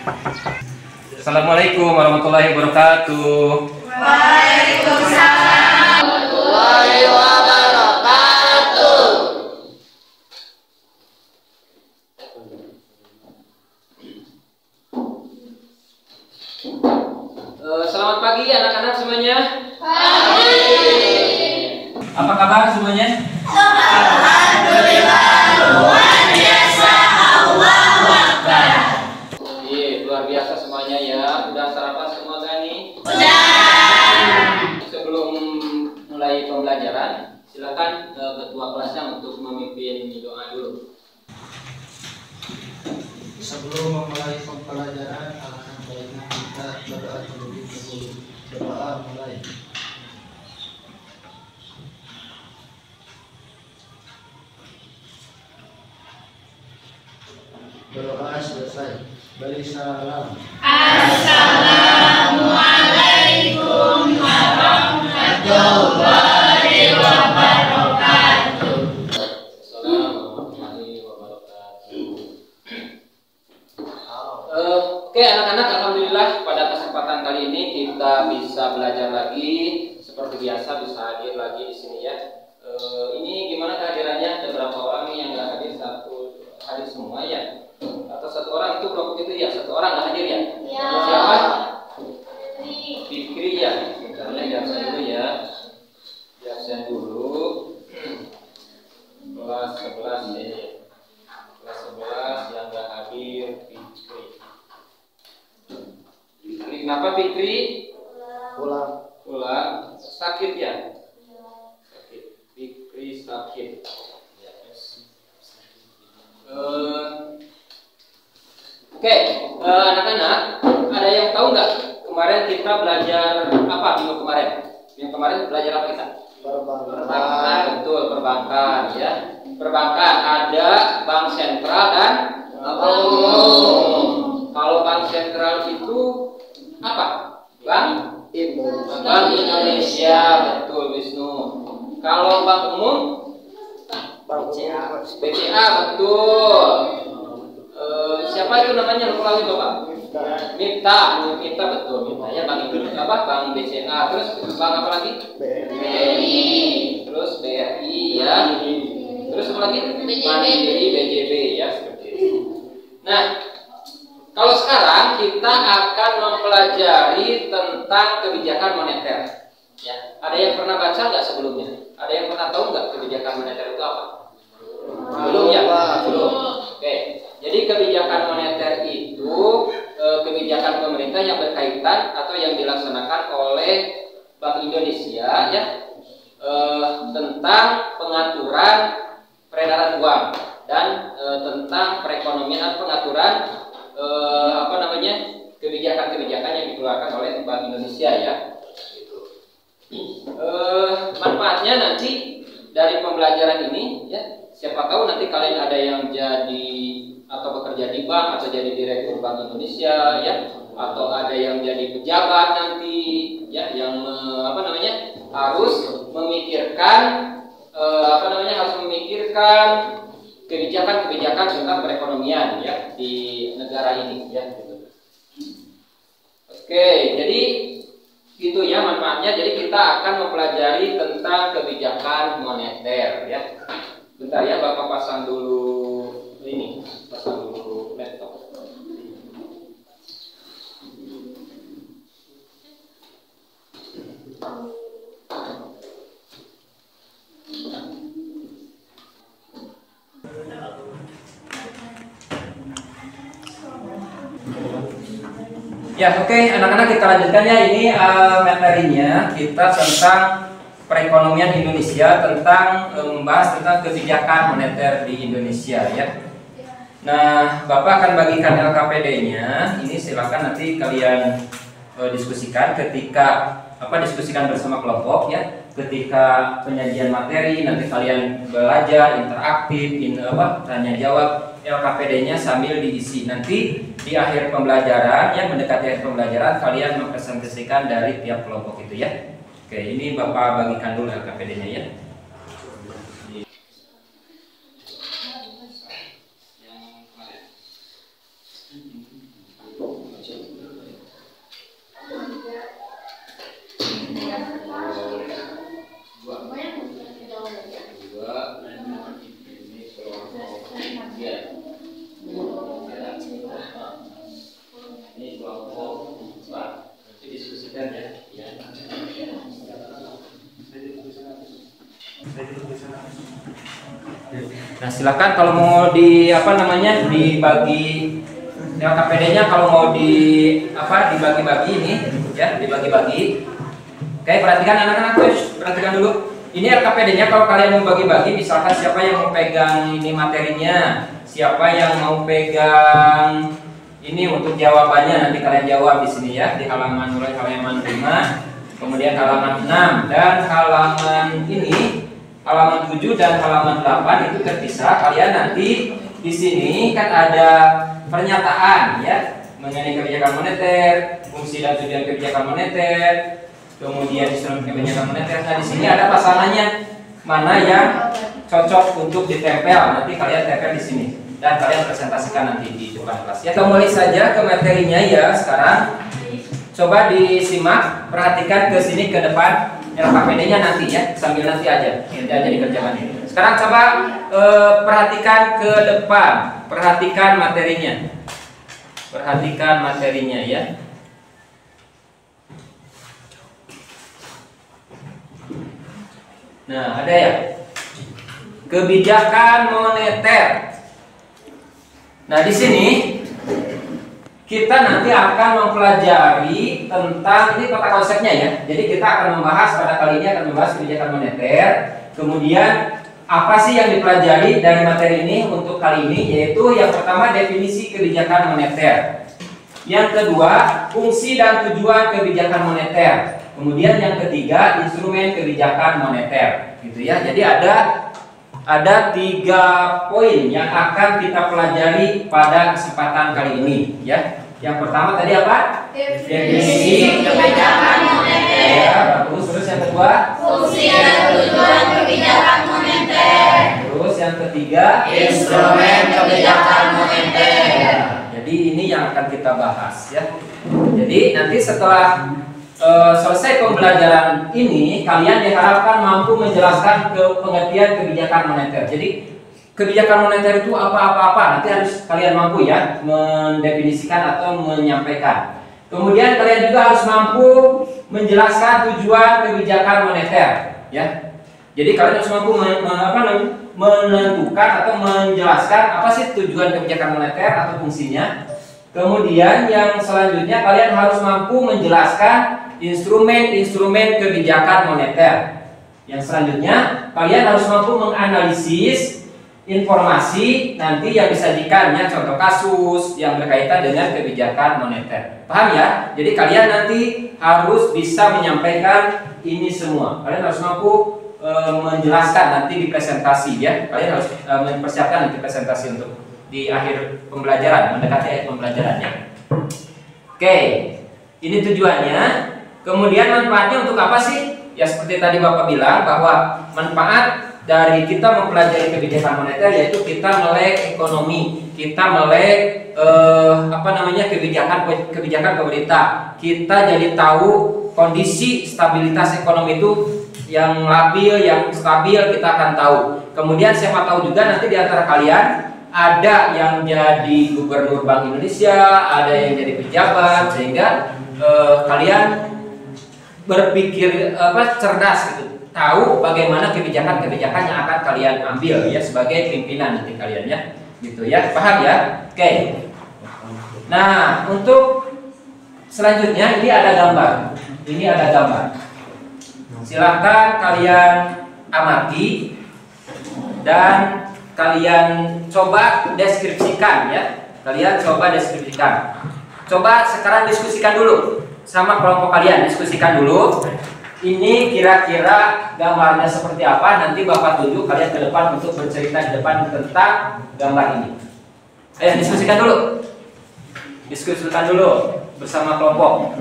Assalamualaikum warahmatullahi wabarakatuh. Waalaikumsalam warahmatullahi wabarakatuh. Selamat pagi anak-anak semuanya. Pagi. Apa kabar semuanya? Alhamdulillah luar biasa. Allahu Akbar. Iya, luar biasa semuanya ya. Udah sarapan semua tadi? Udah. Sebelum mulai pembelajaran, silakan ketua kelasnya untuk memimpin doa dulu. Sebelum memulai pembelajaran, alangkah baiknya kita berdoa terlebih dahulu. Berdoa mulai. Berdoa selesai. Beri salam. Assalamualaikum warahmatullahi wabarakatuh. Assalamualaikum warahmatullahi wabarakatuh. Oke anak-anak, alhamdulillah pada kesempatan kali ini kita bisa belajar lagi seperti biasa, bisa hadir lagi di sini ya. Ini gimana kehadirannya? Ada berapa orang nih yang nggak hadir? Hadir semua ya? Atau satu orang itu kelompok itu ya? Satu orang nggak hadir ya? Ya. Siapa? Fikri ya. Bentarnya di absen dulu ya. Di absen dulu. Kelas 11 nih. Kelas 11 yang nggak hadir Fikri. Fikri, kenapa Fikri? Pulang. Sakit ya? Sakit. Fikri sakit. Oke, anak-anak, ada yang tahu nggak kemarin kita belajar apa minggu kemarin? Minggu kemarin belajar apa kita? Perbankan, betul, perbankan ya. Perbankan ada bank sentral dan bank umum. Kalau bank sentral itu apa? Bank Indonesia, betul Wisnu. Kalau bank umum? BCA, betul. Siapa itu namanya? Lupa lagi Bapak. Miftah, betul. Miftah ya, Bank Indonesia apa? Bank BCA. Terus bank apa lagi? BRI. Terus BRI ya. Terus apa lagi? Mandiri, BJB ya, seperti itu. Nah, kalau sekarang kita akan mempelajari tentang kebijakan moneter. Ya, ada yang pernah baca nggak sebelumnya? Ada yang pernah tahu nggak kebijakan moneter itu apa? Belum ya? Belum. Oke. Jadi kebijakan moneter itu kebijakan pemerintah yang berkaitan atau yang dilaksanakan oleh Bank Indonesia ya tentang pengaturan peredaran uang dan tentang perekonomian atau pengaturan kebijakan-kebijakan yang dikeluarkan oleh Bank Indonesia ya. Manfaatnya nanti dari pembelajaran ini ya, siapa tahu nanti kalian ada yang jadi atau bekerja di bank atau jadi direktur Bank Indonesia ya, atau ada yang jadi pejabat nanti ya, yang harus memikirkan kebijakan-kebijakan tentang perekonomian ya di negara ini ya. Oke, jadi gitu ya manfaatnya. Jadi kita akan mempelajari tentang kebijakan moneter ya. Bentar ya, Bapak pasang dulu laptop. Ya, oke, anak-anak kita lanjutkan ya. Ini materinya kita tentang perekonomian Indonesia, tentang membahas tentang kebijakan moneter di Indonesia ya. Nah, Bapak akan bagikan LKPD-nya. Ini silakan nanti kalian diskusikan diskusikan bersama kelompok ya. Ketika penyajian materi nanti kalian belajar interaktif, tanya jawab. LKPD-nya sambil diisi. Nanti di akhir pembelajaran ya, mendekati akhir pembelajaran kalian mempresentasikan dari tiap kelompok itu ya. Oke, ini Bapak bagikan dulu LKPD-nya ya. Nah, silakan kalau mau di apa namanya dibagi LKPD-nya, kalau mau dibagi-bagi ini ya, dibagi-bagi. Oke, perhatikan anak-anak, perhatikan dulu. Ini LKPD-nya kalau kalian mau bagi-bagi, misalkan siapa yang mau pegang ini materinya, siapa yang mau pegang ini untuk jawabannya, nanti kalian jawab di sini ya, di halaman mulai halaman 5, kemudian halaman 6 dan halaman ini halaman 7 dan halaman 8 itu terpisah. Kalian nanti di sini kan ada pernyataan ya mengenai kebijakan moneter, fungsi dan tujuan kebijakan moneter, kemudian instrumen kebijakan moneter. Nah, di sini ada pasangannya mana yang cocok untuk ditempel. Nanti kalian tempel di sini dan kalian presentasikan nanti di depan kelas. Ya, kembali saja ke materinya ya. Sekarang coba disimak, perhatikan ke sini ke depan. LKPD-nya nanti ya, sambil nanti aja dikerjakan ini. Sekarang coba perhatikan ke depan, perhatikan materinya, ya. Nah, ada ya, kebijakan moneter. Nah, di sini kita nanti akan mempelajari tentang ini kota konsepnya ya. Jadi kita akan membahas pada kali ini akan membahas kebijakan moneter. Kemudian apa sih yang dipelajari dari materi ini untuk kali ini? Yaitu yang pertama definisi kebijakan moneter. Yang kedua fungsi dan tujuan kebijakan moneter. Kemudian yang ketiga instrumen kebijakan moneter. Gitu ya. Jadi ada 3 poin yang akan kita pelajari pada kesempatan kali ini ya. Yang pertama tadi apa? Definisi kebijakan moneter. Ya, bagus. Terus yang kedua Fungsi dan tujuan kebijakan moneter. Terus yang ketiga Instrumen kebijakan moneter. Ya, jadi ini yang akan kita bahas ya. Jadi nanti setelah selesai pembelajaran ini, kalian diharapkan mampu menjelaskan pengertian kebijakan moneter. Jadi kebijakan moneter itu apa-apa, nanti harus kalian mampu ya mendefinisikan atau menyampaikan. Kemudian kalian juga harus mampu menjelaskan tujuan kebijakan moneter ya. Jadi kalian harus mampu menentukan atau menjelaskan apa sih tujuan kebijakan moneter atau fungsinya. Kemudian yang selanjutnya kalian harus mampu menjelaskan instrumen-instrumen kebijakan moneter. Yang selanjutnya kalian harus mampu menganalisis informasi nanti yang disajikannya, contoh kasus yang berkaitan dengan kebijakan moneter. Paham ya? Jadi kalian nanti harus bisa menyampaikan ini semua. Kalian harus mampu menjelaskan nanti di presentasi ya. Kalian harus mempersiapkan nanti presentasi untuk di akhir pembelajaran, mendekati akhir pembelajarannya. Oke, ini tujuannya. Kemudian manfaatnya untuk apa sih? Ya seperti tadi Bapak bilang bahwa manfaat dari kita mempelajari kebijakan moneter yaitu kita melek ekonomi, kita melek kebijakan pemerintah. Kita jadi tahu kondisi stabilitas ekonomi itu yang labil, yang stabil kita akan tahu. Kemudian siapa tahu juga nanti di antara kalian ada yang jadi gubernur Bank Indonesia, ada yang jadi pejabat, sehingga kalian berpikir cerdas gitu, tahu bagaimana kebijakan-kebijakan yang akan kalian ambil ya sebagai pimpinan nanti kalian ya, gitu ya, paham ya? Oke. Nah, untuk selanjutnya ini ada gambar. Silahkan kalian amati dan kalian coba deskripsikan ya. Coba sekarang diskusikan dulu sama kelompok kalian, diskusikan dulu. Ini kira-kira gambarnya seperti apa? Nanti Bapak tunjuk kalian ke depan untuk bercerita di depan tentang gambar ini. Ayo diskusikan dulu bersama kelompok.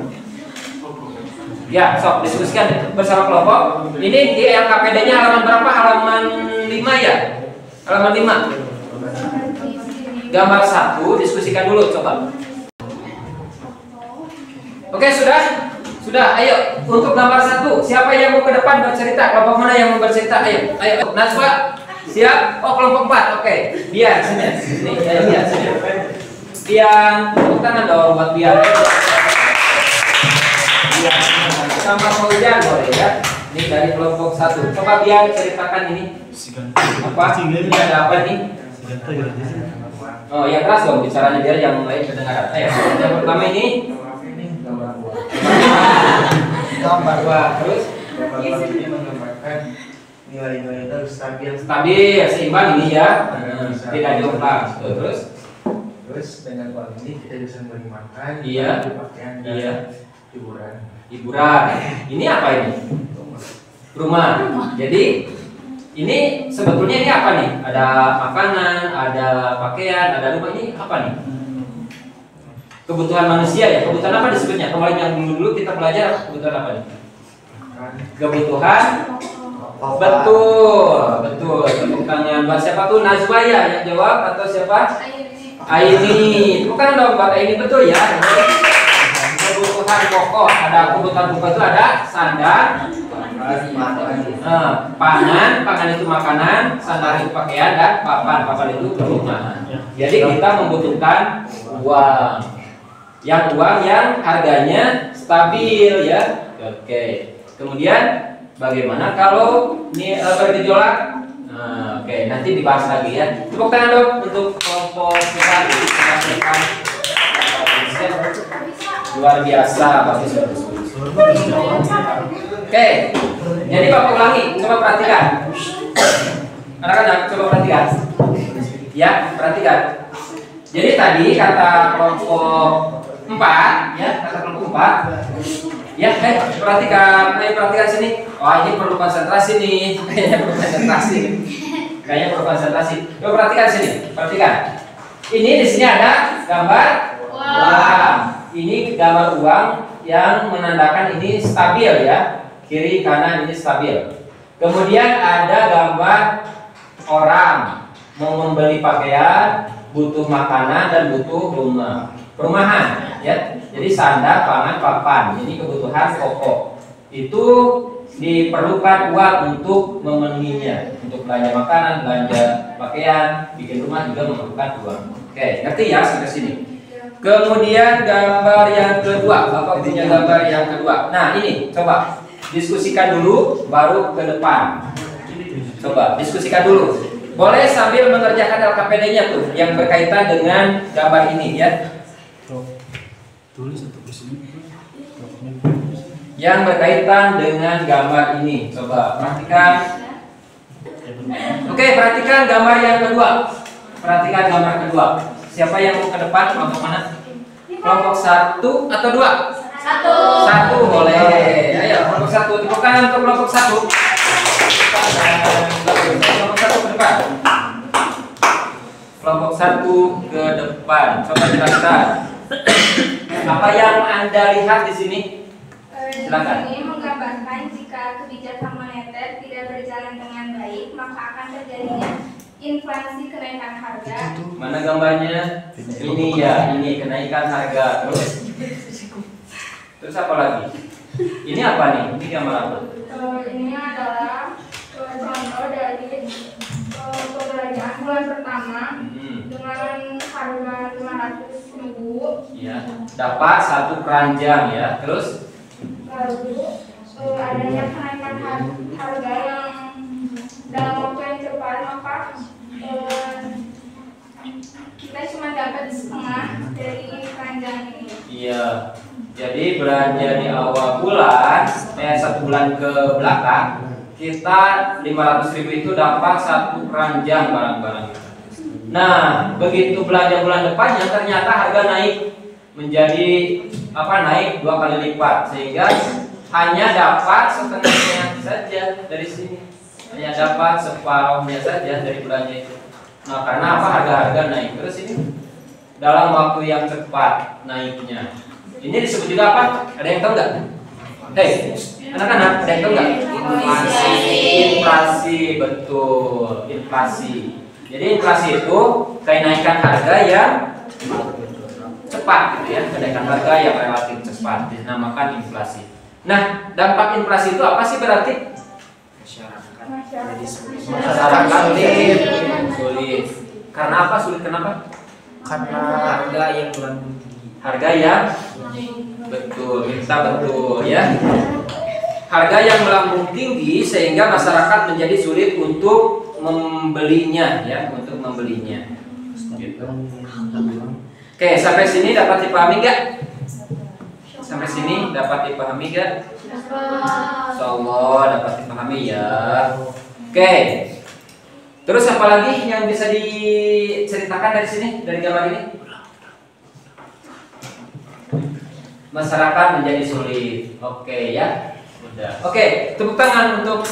Ya, sok diskusikan bersama kelompok. Ini di LKPD-nya halaman berapa? Halaman 5 ya? Halaman 5. Gambar 1 diskusikan dulu coba. Oke, sudah? Sudah, ayo untuk gambar 1. Siapa yang mau ke depan bercerita? Kelompok mana yang mau bercerita? Ayo. Najwa, siap? Oh, kelompok 4. Oke. Biar sini. Biar sini. Biar tepuk tangan dong buat Biar. Sama Fauzan boleh ya. Ini dari kelompok 1. Coba biar ceritakan ini. Apa? Ini ada apa nih? Oh, yang keras dong bicaranya biar yang lain kedengaran. Ayo, yang pertama ini gambar. Wah, terus ini menggambarkan nilai-nilai itu stabil, seimbang ini ya. Tidak jomplang. Terus dengan uang ini kita bisa membeli makan, iya, pakaian, dan iya, hiburan. Ini apa ini? Rumah. Jadi ini sebetulnya ini apa nih? Ada makanan, ada pakaian, ada rumah. Ini apa nih? Kebutuhan manusia ya. Kebutuhan apa disebutnya? Kemarin yang dulu kita belajar kebutuhan apa nih? Kebutuhan. Betul. Tepuk tangan buat siapa tuh? Najwa ya yang jawab atau siapa? Aini. Bukan dong buat Aini, betul ya. Kebutuhan pokok. Ada kebutuhan pokok itu ada sandar, pangan itu makanan, sandar itu pakaian, dan papan itu perumahan. Jadi kita membutuhkan uang. Yang harganya stabil ya. Oke. Kemudian bagaimana kalau ini bergejolak? Oke, nanti dibahas lagi ya. Tepuk tangan dong untuk kelompok kita. Luar biasa, bagus. Oke, jadi Bapak ulangi, coba perhatikan. Anak-anak, coba perhatikan. Ya, perhatikan. Jadi tadi kata kelompok 4, ya, kata kelompok 4. Ya, perhatikan sini. Oh, ini perlu konsentrasi nih. Kayaknya perlu konsentrasi. Coba perhatikan sini. Perhatikan. Ini di sini ada gambar uang. Ini gambar uang yang menandakan ini stabil ya. Kiri kanan ini stabil. Kemudian ada gambar orang mau membeli pakaian, butuh makanan dan butuh perumahan ya. Jadi sandar, pangan, papan. Ini kebutuhan pokok. Itu diperlukan uang untuk memenuhinya. Untuk belanja makanan, belanja pakaian, bikin rumah juga memerlukan uang. Oke, ngerti ya sampai sini. Kemudian gambar yang kedua, Bapak punya gambar yang kedua. Nah, ini coba diskusikan dulu baru ke depan. Coba diskusikan dulu. Boleh sambil mengerjakan LKPD-nya tuh yang berkaitan dengan gambar ini ya. Yang berkaitan dengan gambar ini. Coba perhatikan. Oke, perhatikan gambar yang kedua. Perhatikan gambar kedua. Siapa yang mau ke depan? Kelompok mana? Kelompok 1 atau 2? 1 boleh. Ayo, kelompok 1. Tepuk tangan untuk kelompok 1. Kelompok 1 ke depan. Kelompok 1 ke depan. Coba jelaskan. Apa yang Anda lihat di sini? Silakan. Ini menggambarkan jika kebijakan moneter tidak berjalan dengan baik, maka akan terjadinya inflasi, kenaikan harga. Mana gambarnya? Ini ya, ini kenaikan harga. Terus apa lagi? Ini apa nih? Ini gambar apa? Ini adalah contoh dari pembelanjaan bulan pertama dengan harga 500.000. Ya, dapat 1 keranjang ya. Terus? Lalu adanya kenaikan harga yang dalam waktu yang cepat, maka kita cuma dapat setengah dari keranjang ini. Iya. Jadi belanja di awal bulan, 1 bulan ke belakang, kita 500.000 itu dapat 1 keranjang barang-barang. Nah, begitu belanja bulan depannya ternyata harga naik menjadi naik 2 kali lipat, sehingga hanya dapat setengahnya saja dari sini, hanya dapat separuhnya saja dari belanja itu. Nah, karena apa? Harga-harga naik terus ini dalam waktu yang cepat naiknya. Ini disebut juga apa? Ada yang tahu nggak? Hei, anak-anak, ada yang tahu nggak? Inflasi, betul, inflasi. Jadi inflasi itu kenaikan harga yang cepat gitu ya, kenaikan harga yang relatif cepat dinamakan inflasi. Nah, dampak inflasi itu apa sih berarti? Masyarakat sulit. Karena apa sulit? Kenapa? Karena harga yang kurang tinggi. Harga yang betul, minta betul ya. harga yang melambung tinggi sehingga masyarakat menjadi sulit untuk membelinya, ya, untuk membelinya. Gitu. Oke, sampai sini dapat dipahami nggak? Sampai sini dapat dipahami nggak? Insyaallah dapat dipahami ya. Oke. Terus apa lagi yang bisa diceritakan dari sini, dari gambar ini? Masyarakat menjadi sulit. Oke ya. Udah. Oke, tepuk tangan untuk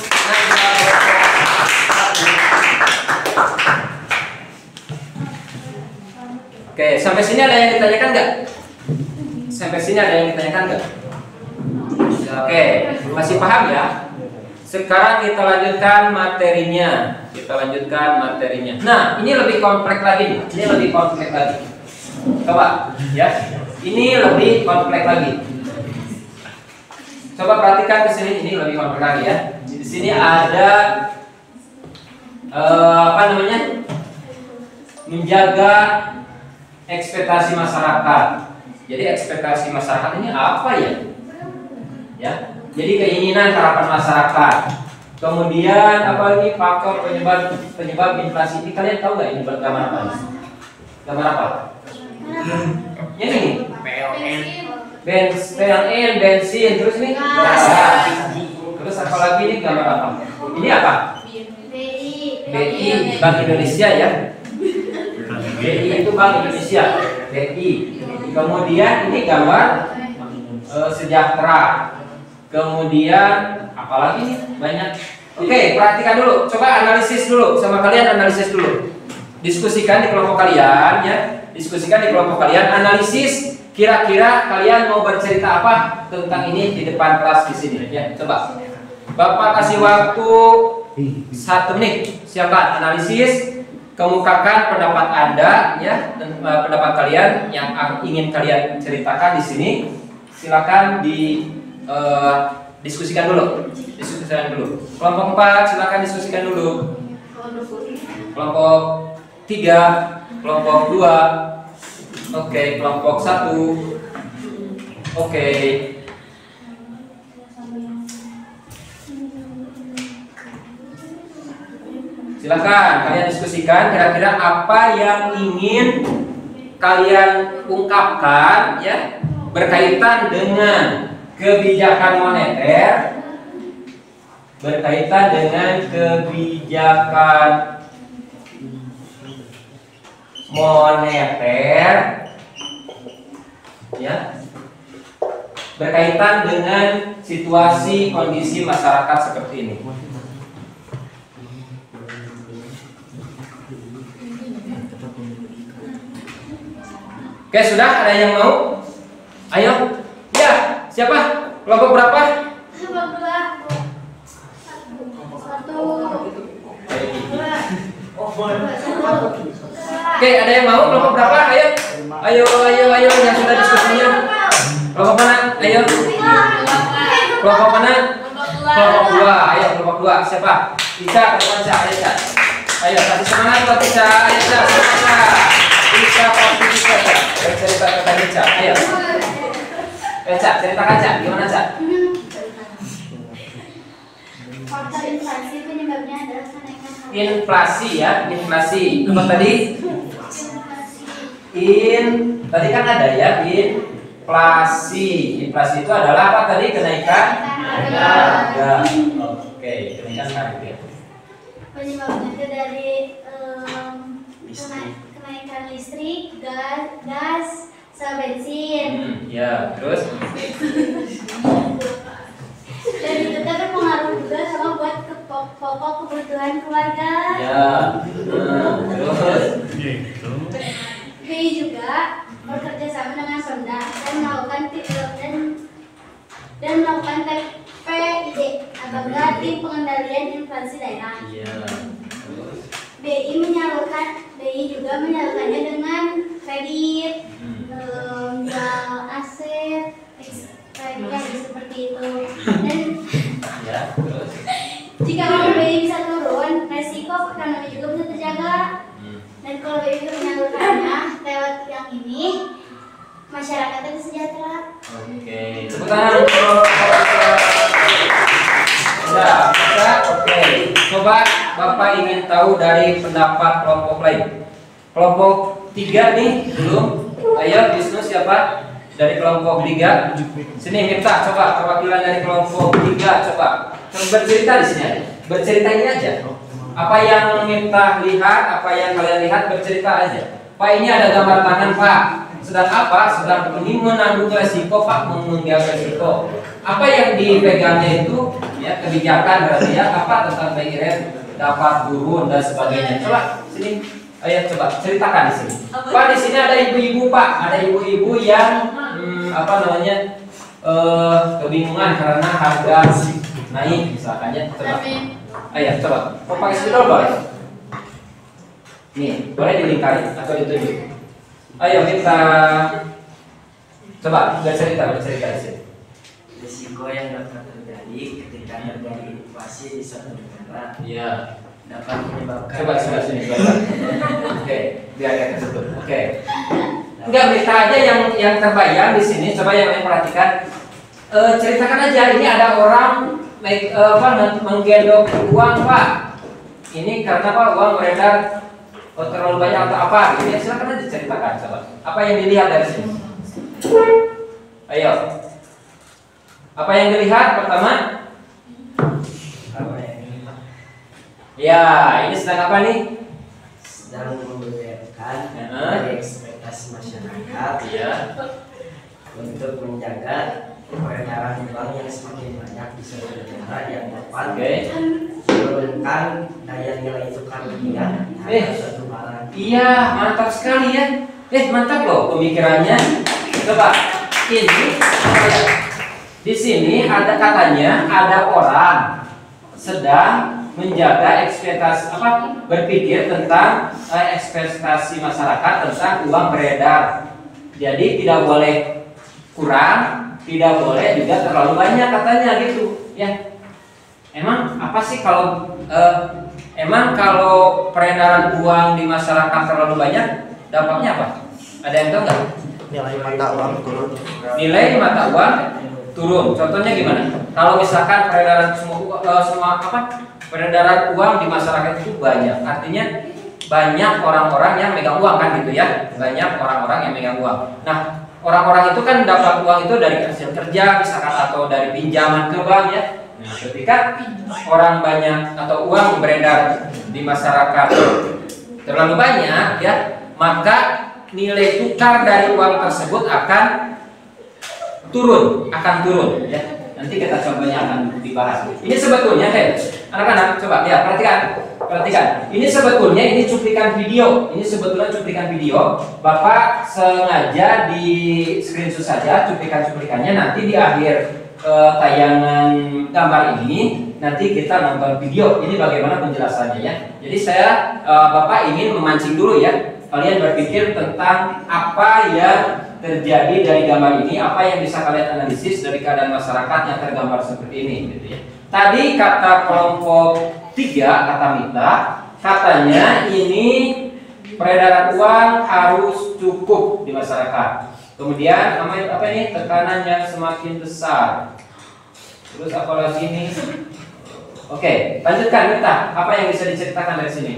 Oke, sampai sini ada yang ditanyakan nggak? Sampai sini ada yang ditanyakan nggak? Oke, masih paham ya? Sekarang kita lanjutkan materinya. Nah, ini lebih kompleks lagi. Coba, ya. Ini lebih kompleks lagi. Coba perhatikan ke sini. Ini lebih kompleks lagi ya. Di sini ada menjaga ekspektasi masyarakat. Jadi ekspektasi masyarakat ini apa ya? Ya. Jadi keinginan harapan masyarakat. Kemudian apa lagi faktor penyebab inflasi ini, kalian tahu nggak ini gambar apa? Gambar apa? Ini PLN, bensin, terus ini terus apa lagi ini gambar apa? Ini apa? BI, Bank Indonesia ya. BI itu Bank Indonesia, BI. Kemudian ini gambar sejahtera. Kemudian apalagi nih banyak. Oke, perhatikan dulu. Coba analisis dulu sama kalian, analisis dulu. Diskusikan di kelompok kalian ya. Diskusikan di kelompok kalian. Analisis kira-kira kalian mau bercerita apa tentang ini di depan kelas di sini ya. Coba. Bapak kasih waktu 1 menit. Silakan analisis, kemukakan pendapat Anda ya, dan pendapat kalian yang ingin kalian ceritakan di sini. Silakan diskusikan dulu. Kelompok 4 silakan diskusikan dulu. Kelompok 3, kelompok 2. Oke, kelompok 1. Oke. Silakan kalian diskusikan kira-kira apa yang ingin kalian ungkapkan ya, berkaitan dengan kebijakan moneter, ya, berkaitan dengan situasi kondisi masyarakat seperti ini. Oke, sudah ada yang mau? Ayo. Ya, siapa? Kelompok berapa? Kelompok 2. Oke, ada yang mau? Kelompok berapa? Ayo yang sudah diskusinya. Kelompok mana? Ayo. Kelompok mana? Kelompok 2. Ayo kelompok 2. Siapa? Ica, kelompok Ica. Ayo Ica. Ayo kasih semangat buat Ica. Ayo Ica, semangat. Ica pasti bisa. Cerita tentang Ica. Ayo. Ica, ceritakan Ica. Gimana Ica? Faktor inflasi penyebabnya adalah kenaikan harga. Inflasi ya, inflasi. Apa tadi? Tadi kan ada ya, inflasi. Inflasi itu adalah apa tadi? Kenaikan harga. Oke, kenaikan harga. Penyebabnya itu dari kenaikan listrik, gas, sama bensin. Ya, terus? Dan itu kan berpengaruh juga sama buat pokok kebutuhan keluarga. Ya, terus? BI juga bekerja sama dengan Pemda dan melakukan TPID atau tim pengendalian inflasi daerah. Iya. BI juga menyalurkannya dengan kredit, jual aset, seperti itu. Dan Ya, terus? jika kalau BI bisa turun, resiko ekonomi juga bisa terjaga. Dan kalau BI menyalurkannya lewat yang ini, masyarakatnya sejahtera. Oke, tepuk tangan untuk Bapak ingin tahu dari pendapat kelompok lain. Kelompok 3 nih belum. Ayo Wisnu siapa? Dari kelompok 3. Sini minta coba perwakilan dari kelompok 3 coba. Bercerita di sini aja. Bercerita ini aja. Apa yang minta lihat, apa yang kalian lihat bercerita aja. Pak ini ada gambar tangan Pak. Sedang apa? Sedang ini menanggung resiko Pak, menanggung resiko. Apa yang dipegangnya itu ya kebijakan berarti ya apa tentang PIRN dapat turun dan sebagainya. Coba sini, ayo coba ceritakan di sini. Pak di sini ada ibu-ibu Pak, ada ibu-ibu yang apa namanya kebingungan karena harga naik misalkan ya. Coba. Ayo coba. Mau pakai spidol boleh? Nih, boleh dilingkari atau ditunjuk. Ayo kita coba bercerita di sini. Risiko yang dapat terjadi ketika terjadi inflasi di suatu negara Iya. dapat menyebabkan. Coba sini. Oke, biar kita tutup. Oke. Enggak berita aja yang terbayang di sini. Coba yang perhatikan. Ceritakan aja. Ini ada orang menggendong uang Pak. Ini karena Pak uang beredar terlalu banyak atau apa? Gitu ya. Silakan aja ceritakan coba. Apa yang dilihat dari sini? Ayo. Apa yang dilihat pertama? Apa yang ini Ya, ini sedang apa nih? sedang membeberkan dari ekspektasi masyarakat Iya. untuk menjaga peredaran uang yang semakin banyak di suatu negara yang dapat Oke. menurunkan daya nilai tukar rupiah terhadap suatu barang. Iya, mantap sekali ya. Mantap loh pemikirannya. Coba ini apa ya? Di sini ada katanya ada orang sedang menjaga ekspektasi berpikir tentang ekspektasi masyarakat tentang uang beredar. Jadi tidak boleh kurang, tidak boleh juga terlalu banyak katanya gitu ya. Emang apa sih kalau peredaran uang di masyarakat terlalu banyak dampaknya apa? Ada yang tahu nggak? Nilai mata uang turun. Nilai mata uang turun. Contohnya gimana? Kalau misalkan peredaran uang di masyarakat itu banyak, artinya banyak orang-orang yang megang uang kan gitu ya. Banyak orang-orang yang megang uang. Nah, orang-orang itu kan dapat uang itu dari hasil kerja misalkan atau dari pinjaman ke bank ya. Nah, ketika orang banyak atau uang beredar di masyarakat terlalu banyak ya, maka nilai tukar dari uang tersebut akan turun ya. Nanti kita contohnya akan dibahas. Ini sebetulnya anak-anak coba ya perhatikan. Ini sebetulnya cuplikan video. Ini sebetulnya cuplikan video. Bapak sengaja di screenshot saja cuplikannya. Nanti di akhir tayangan gambar ini nanti kita nonton video. Ini bagaimana penjelasannya ya. Jadi Bapak ingin memancing dulu ya. Kalian berpikir tentang apa yang terjadi dari gambar ini, apa yang bisa kalian analisis dari keadaan masyarakat yang tergambar seperti ini gitu ya. Tadi kata kelompok 3, kata Mita, katanya ini peredaran uang harus cukup di masyarakat. Kemudian apa ini? Tekanan yang semakin besar. Terus apa lagi nih? Oke, lanjutkan Mita. Apa yang bisa diceritakan dari sini?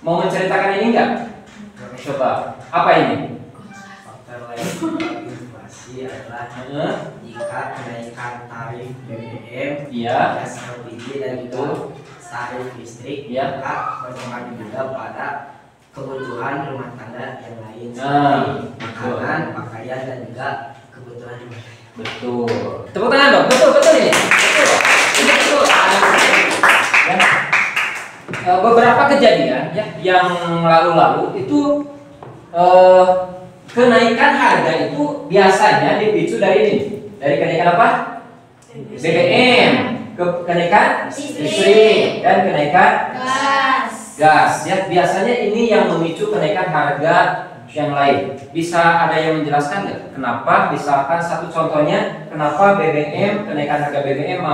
Mau menceritakan ini enggak? Coba. Apa ini? Faktor lain penyebab inflasi adalah jika kenaikan tarif BBM, gas LPG dan juga tarif listrik maka berpengaruh juga pada kebutuhan rumah tangga yang lain seperti makanan, pakaian dan juga kebutuhan rumah tangga. Betul. Tepuk tangan dong. Betul ini. Betul. Ya. Beberapa kejadian ya yang lalu-lalu itu kenaikan harga itu biasanya dipicu dari ini. Dari kenaikan apa? BBM, kenaikan listrik dan kenaikan gas. Ya, biasanya ini yang memicu kenaikan harga yang lain. Bisa ada yang menjelaskan nggak? Kenapa? Misalkan satu contohnya, kenapa kenaikan harga BBM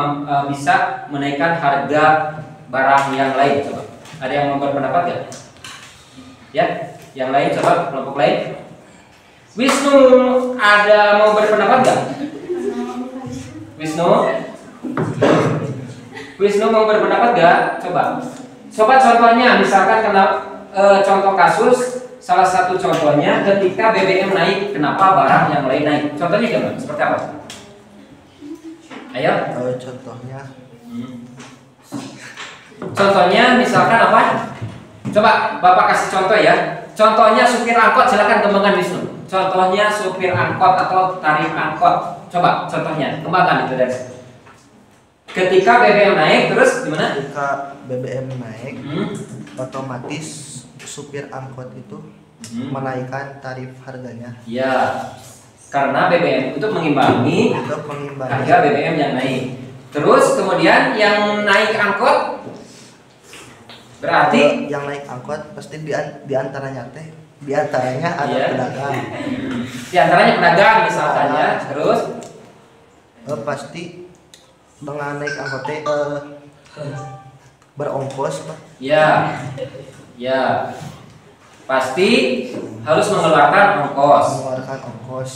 bisa menaikkan harga barang yang lain? Coba. Ada yang mau berpendapat nggak? Ya, yang lain coba kelompok lain. Wisnu ada mau berpendapat nggak? Wisnu mau berpendapat nggak? Coba. Sobat, contohnya misalkan contoh kasus, salah satu contohnya ketika BBM naik, kenapa barang yang lain naik? Contohnya gimana? Seperti apa? Ayo. Contohnya. Contohnya misalkan apa? Coba Bapak kasih contoh ya. Contohnya supir angkot, silakan kembangkan Wisnu. Contohnya supir angkot atau tarif angkot. Coba contohnya, kembangkan itu dari. Ketika BBM naik, terus gimana? Ketika BBM naik, otomatis supir angkot itu menaikkan tarif harganya. Ya, karena BBM itu mengimbangi harga BBM yang naik. Terus kemudian yang naik angkot berarti yang naik angkot pasti di antaranya ada pedagang. Di antaranya pedagang misalkan ya. Terus pasti dengan naik angkot berongkos, Pak. Ya. Pasti harus mengeluarkan ongkos.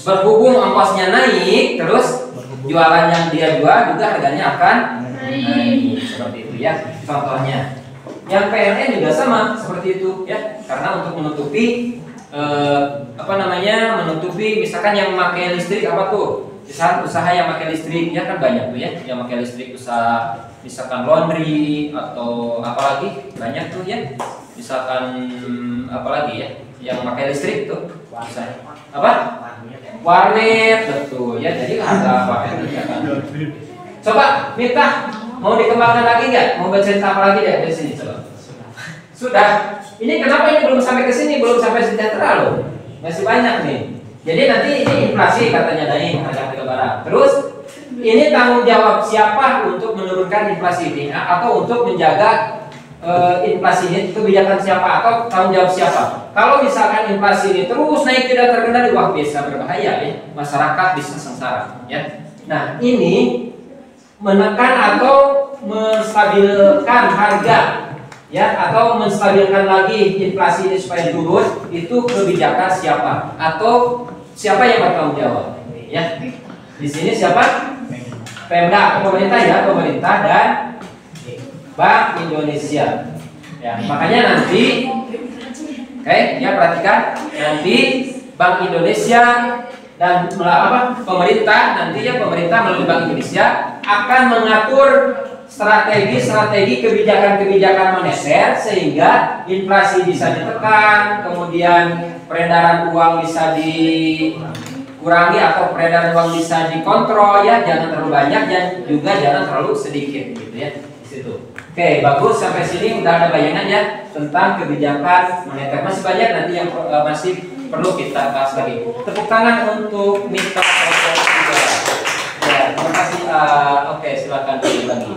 Berhubung ongkosnya naik, terus jualan yang dia jual juga harganya akan naik. Seperti itu ya. Contohnya. Yang PLN juga sama seperti itu ya. Karena untuk menutupi menutupi misalkan yang memakai listrik apa tuh? Usaha yang pakai listrik ya kan banyak tuh ya, yang pakai listrik usaha misalkan laundry atau apalagi banyak tuh ya, misalkan apalagi ya yang pakai listrik tuh apa? Warnet betul ya, jadi harga apa ya kan. Coba Mita mau dikembangkan lagi nggak? Mau baca cerita apa lagi deh di sini coba. Sudah. Ini kenapa ini belum sampai ke sini, belum sampai sejahtera loh, masih banyak nih. Jadi nanti ini inflasi katanya naik harga barang. Terus ini tanggung jawab siapa untuk menurunkan inflasi ini atau untuk menjaga inflasi ini, kebijakan siapa atau tanggung jawab siapa? Kalau misalkan inflasi ini terus naik tidak terkendali, wah bisa berbahaya ya, masyarakat bisa sengsara ya. Nah ini menekan atau menstabilkan harga ya, atau menstabilkan lagi inflasi ini supaya turun, itu kebijakan siapa atau siapa yang bertanggung jawab ya. Di sini siapa? Pemda, pemerintah ya, pemerintah dan Bank Indonesia ya. Makanya nanti ya perhatikan, nanti Bank Indonesia dan pemerintah nanti ya, pemerintah melalui Bank Indonesia akan mengatur strategi kebijakan moneter sehingga inflasi bisa ditekan, kemudian peredaran uang bisa dikurangi atau peredaran uang bisa dikontrol ya, jangan terlalu banyak dan juga jangan terlalu sedikit gitu ya di situ. Oke, bagus, sampai sini udah ada bayangan ya tentang kebijakan moneter. Masih banyak nanti yang masih perlu kita bahas lagi. Tepuk tangan untuk Mita. Ya, terima kasih. Oke, silakan lagi.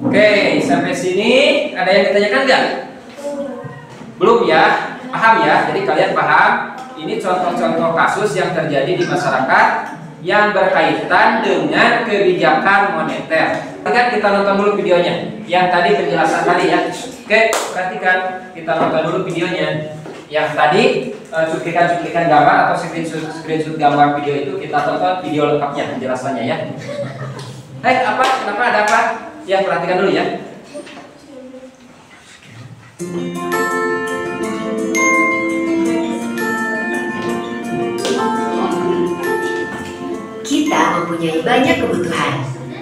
Oke, sampai sini ada yang ditanyakan nggak? Belum ya? Paham ya? Jadi kalian paham? Ini contoh-contoh kasus yang terjadi di masyarakat yang berkaitan dengan kebijakan moneter. Kita nonton dulu videonya. Yang tadi penjelasan tadi ya. Oke, perhatikan. Kita nonton dulu videonya. Yang tadi cuplikan gambar atau screenshot gambar video itu kita tonton video lengkapnya penjelasannya ya. Apa? Kenapa ada apa? Ya, perhatikan dulu ya. Kita mempunyai banyak kebutuhan,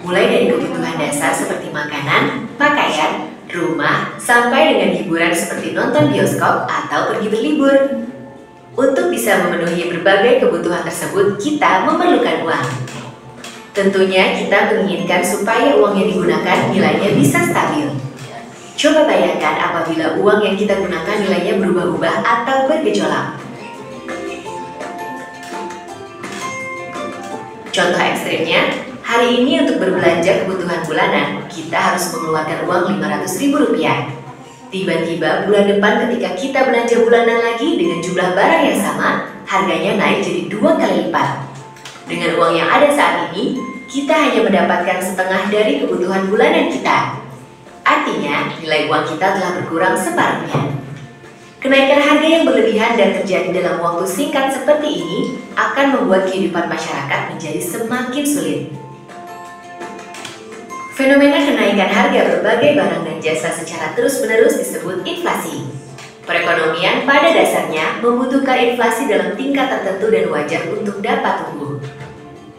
mulai dari kebutuhan dasar seperti makanan, pakaian, rumah, sampai dengan hiburan seperti nonton bioskop atau pergi berlibur. Untuk bisa memenuhi berbagai kebutuhan tersebut, kita memerlukan uang. Tentunya kita menginginkan supaya uang yang digunakan nilainya bisa stabil. Coba bayangkan apabila uang yang kita gunakan nilainya berubah-ubah atau bergejolak. Contoh ekstrimnya, hari ini untuk berbelanja kebutuhan bulanan, kita harus mengeluarkan uang Rp500.000. Tiba-tiba bulan depan ketika kita belanja bulanan lagi dengan jumlah barang yang sama, harganya naik jadi 2 kali lipat. Dengan uang yang ada saat ini, kita hanya mendapatkan setengah dari kebutuhan bulanan kita. Artinya, nilai uang kita telah berkurang separuhnya. Kenaikan harga yang berlebihan dan terjadi dalam waktu singkat seperti ini akan membuat kehidupan masyarakat menjadi semakin sulit. Fenomena kenaikan harga berbagai barang dan jasa secara terus-menerus disebut inflasi. Perekonomian pada dasarnya membutuhkan inflasi dalam tingkat tertentu dan wajar untuk dapat tumbuh.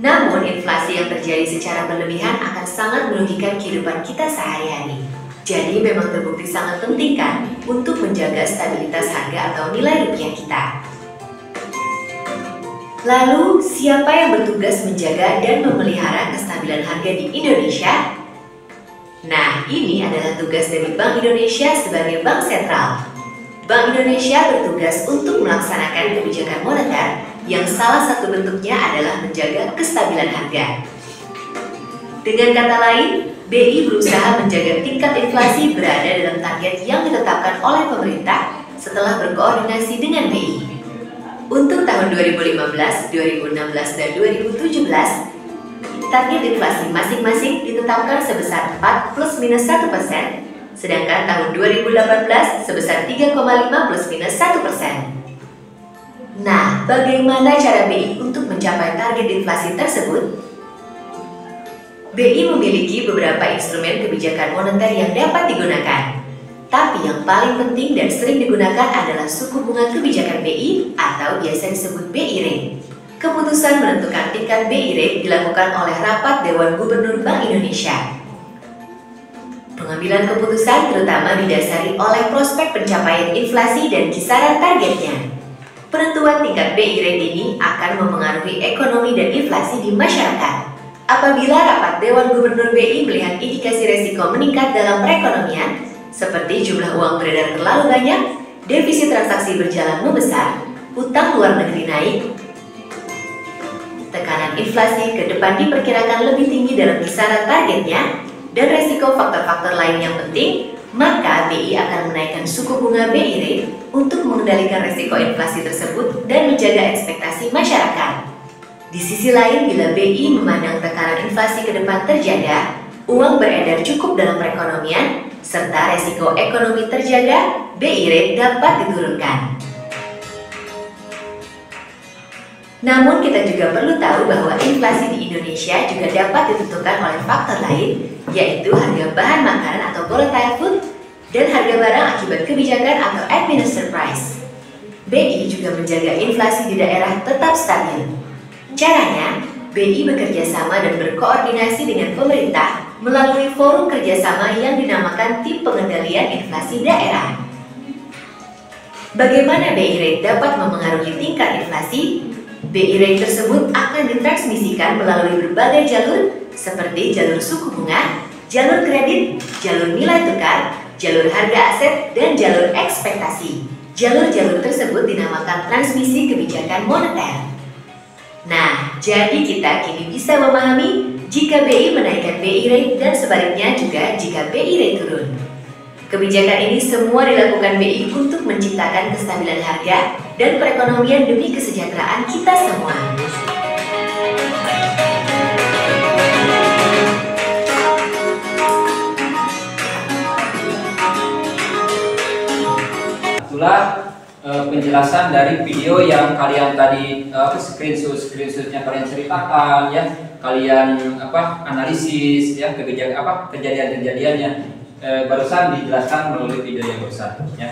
Namun, inflasi yang terjadi secara berlebihan akan sangat merugikan kehidupan kita sehari-hari. Jadi, memang terbukti sangat penting kan untuk menjaga stabilitas harga atau nilai rupiah kita. Lalu, siapa yang bertugas menjaga dan memelihara kestabilan harga di Indonesia? Nah, ini adalah tugas dari Bank Indonesia sebagai bank sentral. Bank Indonesia bertugas untuk melaksanakan kebijakan moneter yang salah satu bentuknya adalah menjaga kestabilan harga. Dengan kata lain, BI berusaha menjaga tingkat inflasi berada dalam target yang ditetapkan oleh pemerintah setelah berkoordinasi dengan BI. Untuk tahun 2015, 2016, dan 2017, target inflasi masing-masing ditetapkan sebesar 4 plus minus 1%, sedangkan tahun 2018 sebesar 3,5 plus minus 1%. Nah, bagaimana cara BI untuk mencapai target inflasi tersebut? BI memiliki beberapa instrumen kebijakan moneter yang dapat digunakan. Tapi yang paling penting dan sering digunakan adalah suku bunga kebijakan BI atau biasa disebut BI Rate. Keputusan menentukan tingkat BI Rate dilakukan oleh rapat Dewan Gubernur Bank Indonesia. Pengambilan keputusan terutama didasari oleh prospek pencapaian inflasi dan kisaran targetnya. Penentuan tingkat BI Rate ini akan memengaruhi ekonomi dan inflasi di masyarakat. Apabila rapat Dewan Gubernur BI melihat indikasi resiko meningkat dalam perekonomian, seperti jumlah uang beredar terlalu banyak, defisit transaksi berjalan membesar, utang luar negeri naik, tekanan inflasi ke depan diperkirakan lebih tinggi dalam kisaran targetnya, dan resiko faktor-faktor lain yang penting, maka BI akan menaikkan suku bunga BI Rate untuk mengendalikan resiko inflasi tersebut dan menjaga ekspektasi masyarakat. Di sisi lain, bila BI memandang tekanan inflasi ke depan terjaga, uang beredar cukup dalam perekonomian, serta resiko ekonomi terjaga, BI Rate dapat diturunkan. Namun kita juga perlu tahu bahwa inflasi di Indonesia juga dapat ditentukan oleh faktor lain, yaitu harga bahan makanan atau volatile food dan harga barang akibat kebijakan atau administered price. BI juga menjaga inflasi di daerah tetap stabil. Caranya, BI bekerja sama dan berkoordinasi dengan pemerintah melalui forum kerjasama yang dinamakan Tim Pengendalian Inflasi Daerah. Bagaimana BI Rate dapat memengaruhi tingkat inflasi? BI Rate tersebut akan ditransmisikan melalui berbagai jalur seperti jalur suku bunga, jalur kredit, jalur nilai tukar, jalur harga aset, dan jalur ekspektasi. Jalur-jalur tersebut dinamakan transmisi kebijakan moneter. Nah, jadi kita kini bisa memahami jika BI menaikkan BI Rate dan sebaliknya juga jika BI Rate turun. Kebijakan ini semua dilakukan BI untuk menciptakan kestabilan harga dan perekonomian demi kesejahteraan kita semua. Itulah penjelasan dari video yang kalian tadi screenshotnya kalian ceritakan ya, kalian analisis ya kejadian-kejadiannya barusan dijelaskan melalui video yang barusan ya.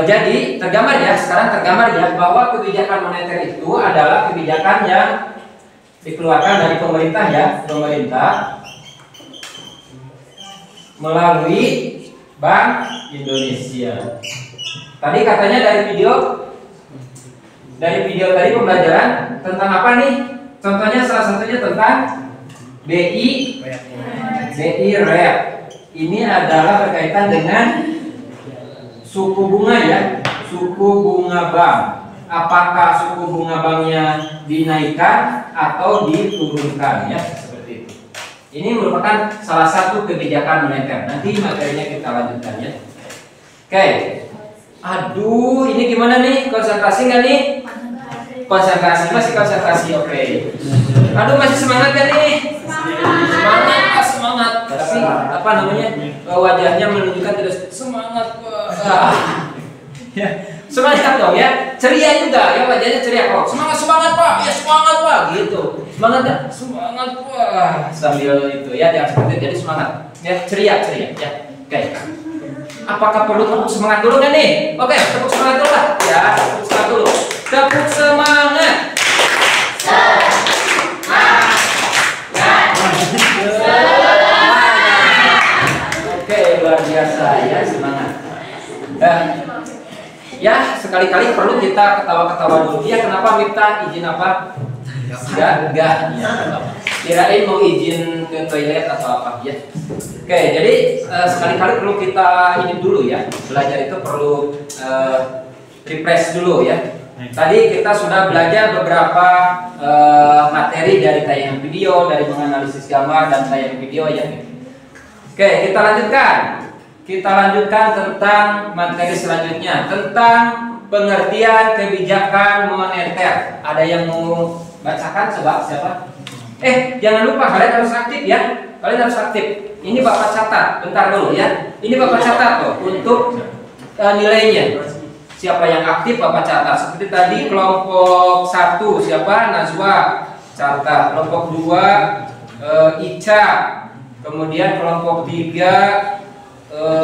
Jadi tergambar ya, sekarang tergambar ya bahwa kebijakan moneter itu adalah kebijakan yang dikeluarkan dari pemerintah ya, pemerintah melalui Bank Indonesia. Tadi katanya dari video tadi pembelajaran tentang apa nih? Contohnya salah satunya tentang BI Rate. Ini adalah berkaitan dengan suku bunga ya, suku bunga bank. Apakah suku bunga banknya dinaikkan atau diturunkan ya, seperti itu. Ini merupakan salah satu kebijakan moneter. Nanti materinya kita lanjutkan ya. Oke. Aduh, ini gimana nih? Konsentrasi nggak nih? Konsentrasi, masih konsentrasi, oke. Aduh, masih semangat kan nih? Semangat. Tapi apa namanya? Wajahnya menunjukkan terus semangat. Ya, Semangat dong ya, ceria juga ya wajahnya ceria. Kalau semangat Pak, ya semangat Pak gitu. Semangat Pak sambil itu ya, jangan seperti itu. Jadi semangat ya, ceria ya. Oke. Apakah perlu tepuk semangat dulu kan nih? Oke, tepuk semangat dulu lah ya, tepuk semangat dulu. Tepuk semangat. Oke, luar biasa ya, semangat. Ya, sekali-kali perlu kita ketawa-ketawa dulu. Ya, kenapa Miftah izin apa? Enggak. Ya, kirain mau izin ke toilet atau apa ya. Oke, jadi sekali-kali perlu kita ini dulu ya. Belajar itu perlu refresh dulu ya. Tadi kita sudah belajar beberapa materi dari tayangan video, dari menganalisis gambar dan tayangan video ya. Oke, kita lanjutkan. Kita lanjutkan tentang materi selanjutnya, tentang pengertian kebijakan moneter. Ada yang mau bacakan coba siapa? Jangan lupa kalian harus aktif ya. Kalian harus aktif. Ini Bapak catat, bentar dulu ya. Ini Bapak catat tuh untuk nilainya. Siapa yang aktif Bapak catat. Seperti tadi kelompok 1 siapa? Najwa catat. Kelompok 2 Ica. Kemudian kelompok 3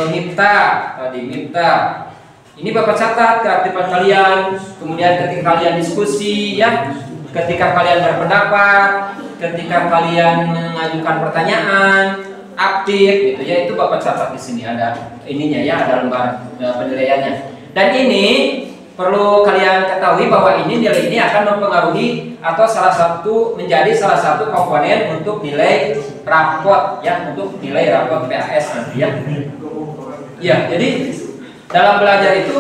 Miftah tadi Miftah. Ini Bapak catat keaktifan kalian. Kemudian ketika kalian diskusi ya, ketika kalian berpendapat, ketika kalian mengajukan pertanyaan, aktif gitu ya, itu Bapak catat di sini ada ininya ya, ada lembar penilaiannya. Dan ini perlu kalian ketahui bahwa nilai ini akan mempengaruhi atau menjadi salah satu komponen untuk nilai rapot ya, untuk nilai rapot PAS nanti ya. Ya, jadi dalam belajar itu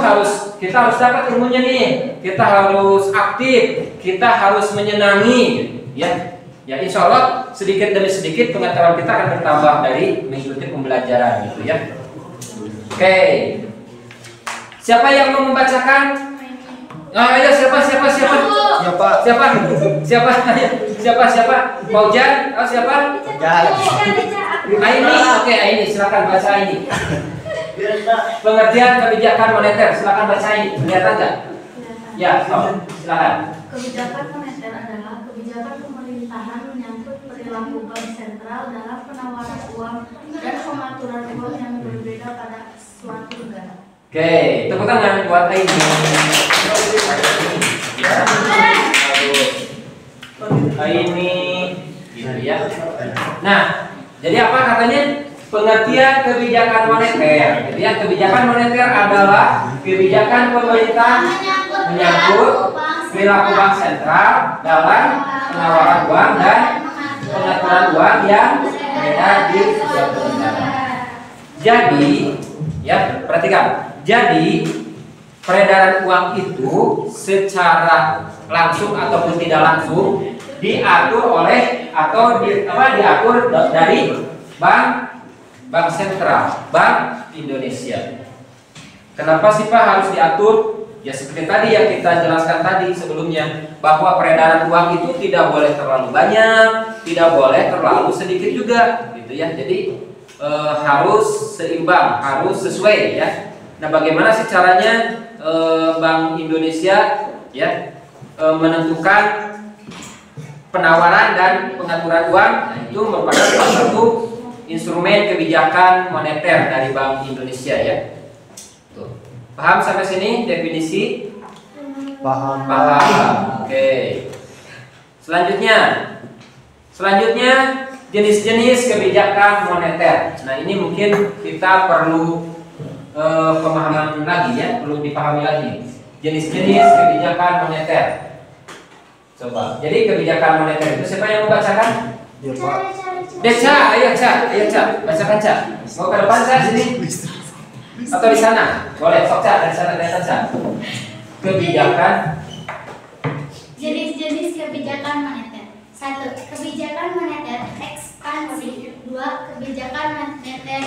kita harus dapat ilmunya nih. Kita harus aktif, kita harus menyenangi ya. Ya, insya Allah sedikit demi sedikit pengetahuan kita akan bertambah dari mengikuti pembelajaran gitu ya. Oke. Siapa yang mau membacakan? Ayo siapa? Siapa? Paujan? Siapa? Aini. Oke, Aini silakan baca ini. Pengertian kebijakan moneter, silakan baca ini. Kelihatan nggak? Ya, silakan. Kebijakan moneter adalah kebijakan pemerintahan menyangkut perilaku bank sentral dalam penawaran uang dan pengaturan uang yang berbeda pada suatu negara. Oke, tepuk tangan buat Aini. Ya. Aini, gitu ya. Nah, jadi apa katanya? Pengertian kebijakan moneter. Jadi kebijakan moneter adalah kebijakan pemerintah menyangkut perilaku bank sentral dalam penawaran uang dan pengaturan uang yang berbeda di suatu negara. Jadi, ya perhatikan. Jadi peredaran uang itu secara langsung ataupun tidak langsung diatur oleh atau diatur dari Bank Sentral, Bank Indonesia. Kenapa sih Pak harus diatur? Ya seperti tadi yang kita jelaskan tadi sebelumnya, bahwa peredaran uang itu tidak boleh terlalu banyak, tidak boleh terlalu sedikit juga, gitu ya. Jadi harus seimbang, harus sesuai ya. Nah, bagaimana sih caranya Bank Indonesia ya menentukan penawaran dan pengaturan uang? Itu merupakan salah satu instrumen kebijakan moneter dari Bank Indonesia ya. Tuh. Paham sampai sini definisi? Paham. Oke. Selanjutnya jenis-jenis kebijakan moneter. Nah, ini mungkin kita perlu pemahaman lagi ya, perlu dipahami lagi. Jenis-jenis kebijakan moneter. Coba. Jadi kebijakan moneter itu siapa yang membacakan? Ya Pak. Deca, ayo Ca, bacakan Ca. Mau ke depan Ca sini? Atau di sana? Boleh, sok Ca, dari sana kelihatan Ca. Kebijakan. Jenis-jenis kebijakan moneter. 1. Kebijakan moneter ekspansif. 2. Kebijakan moneter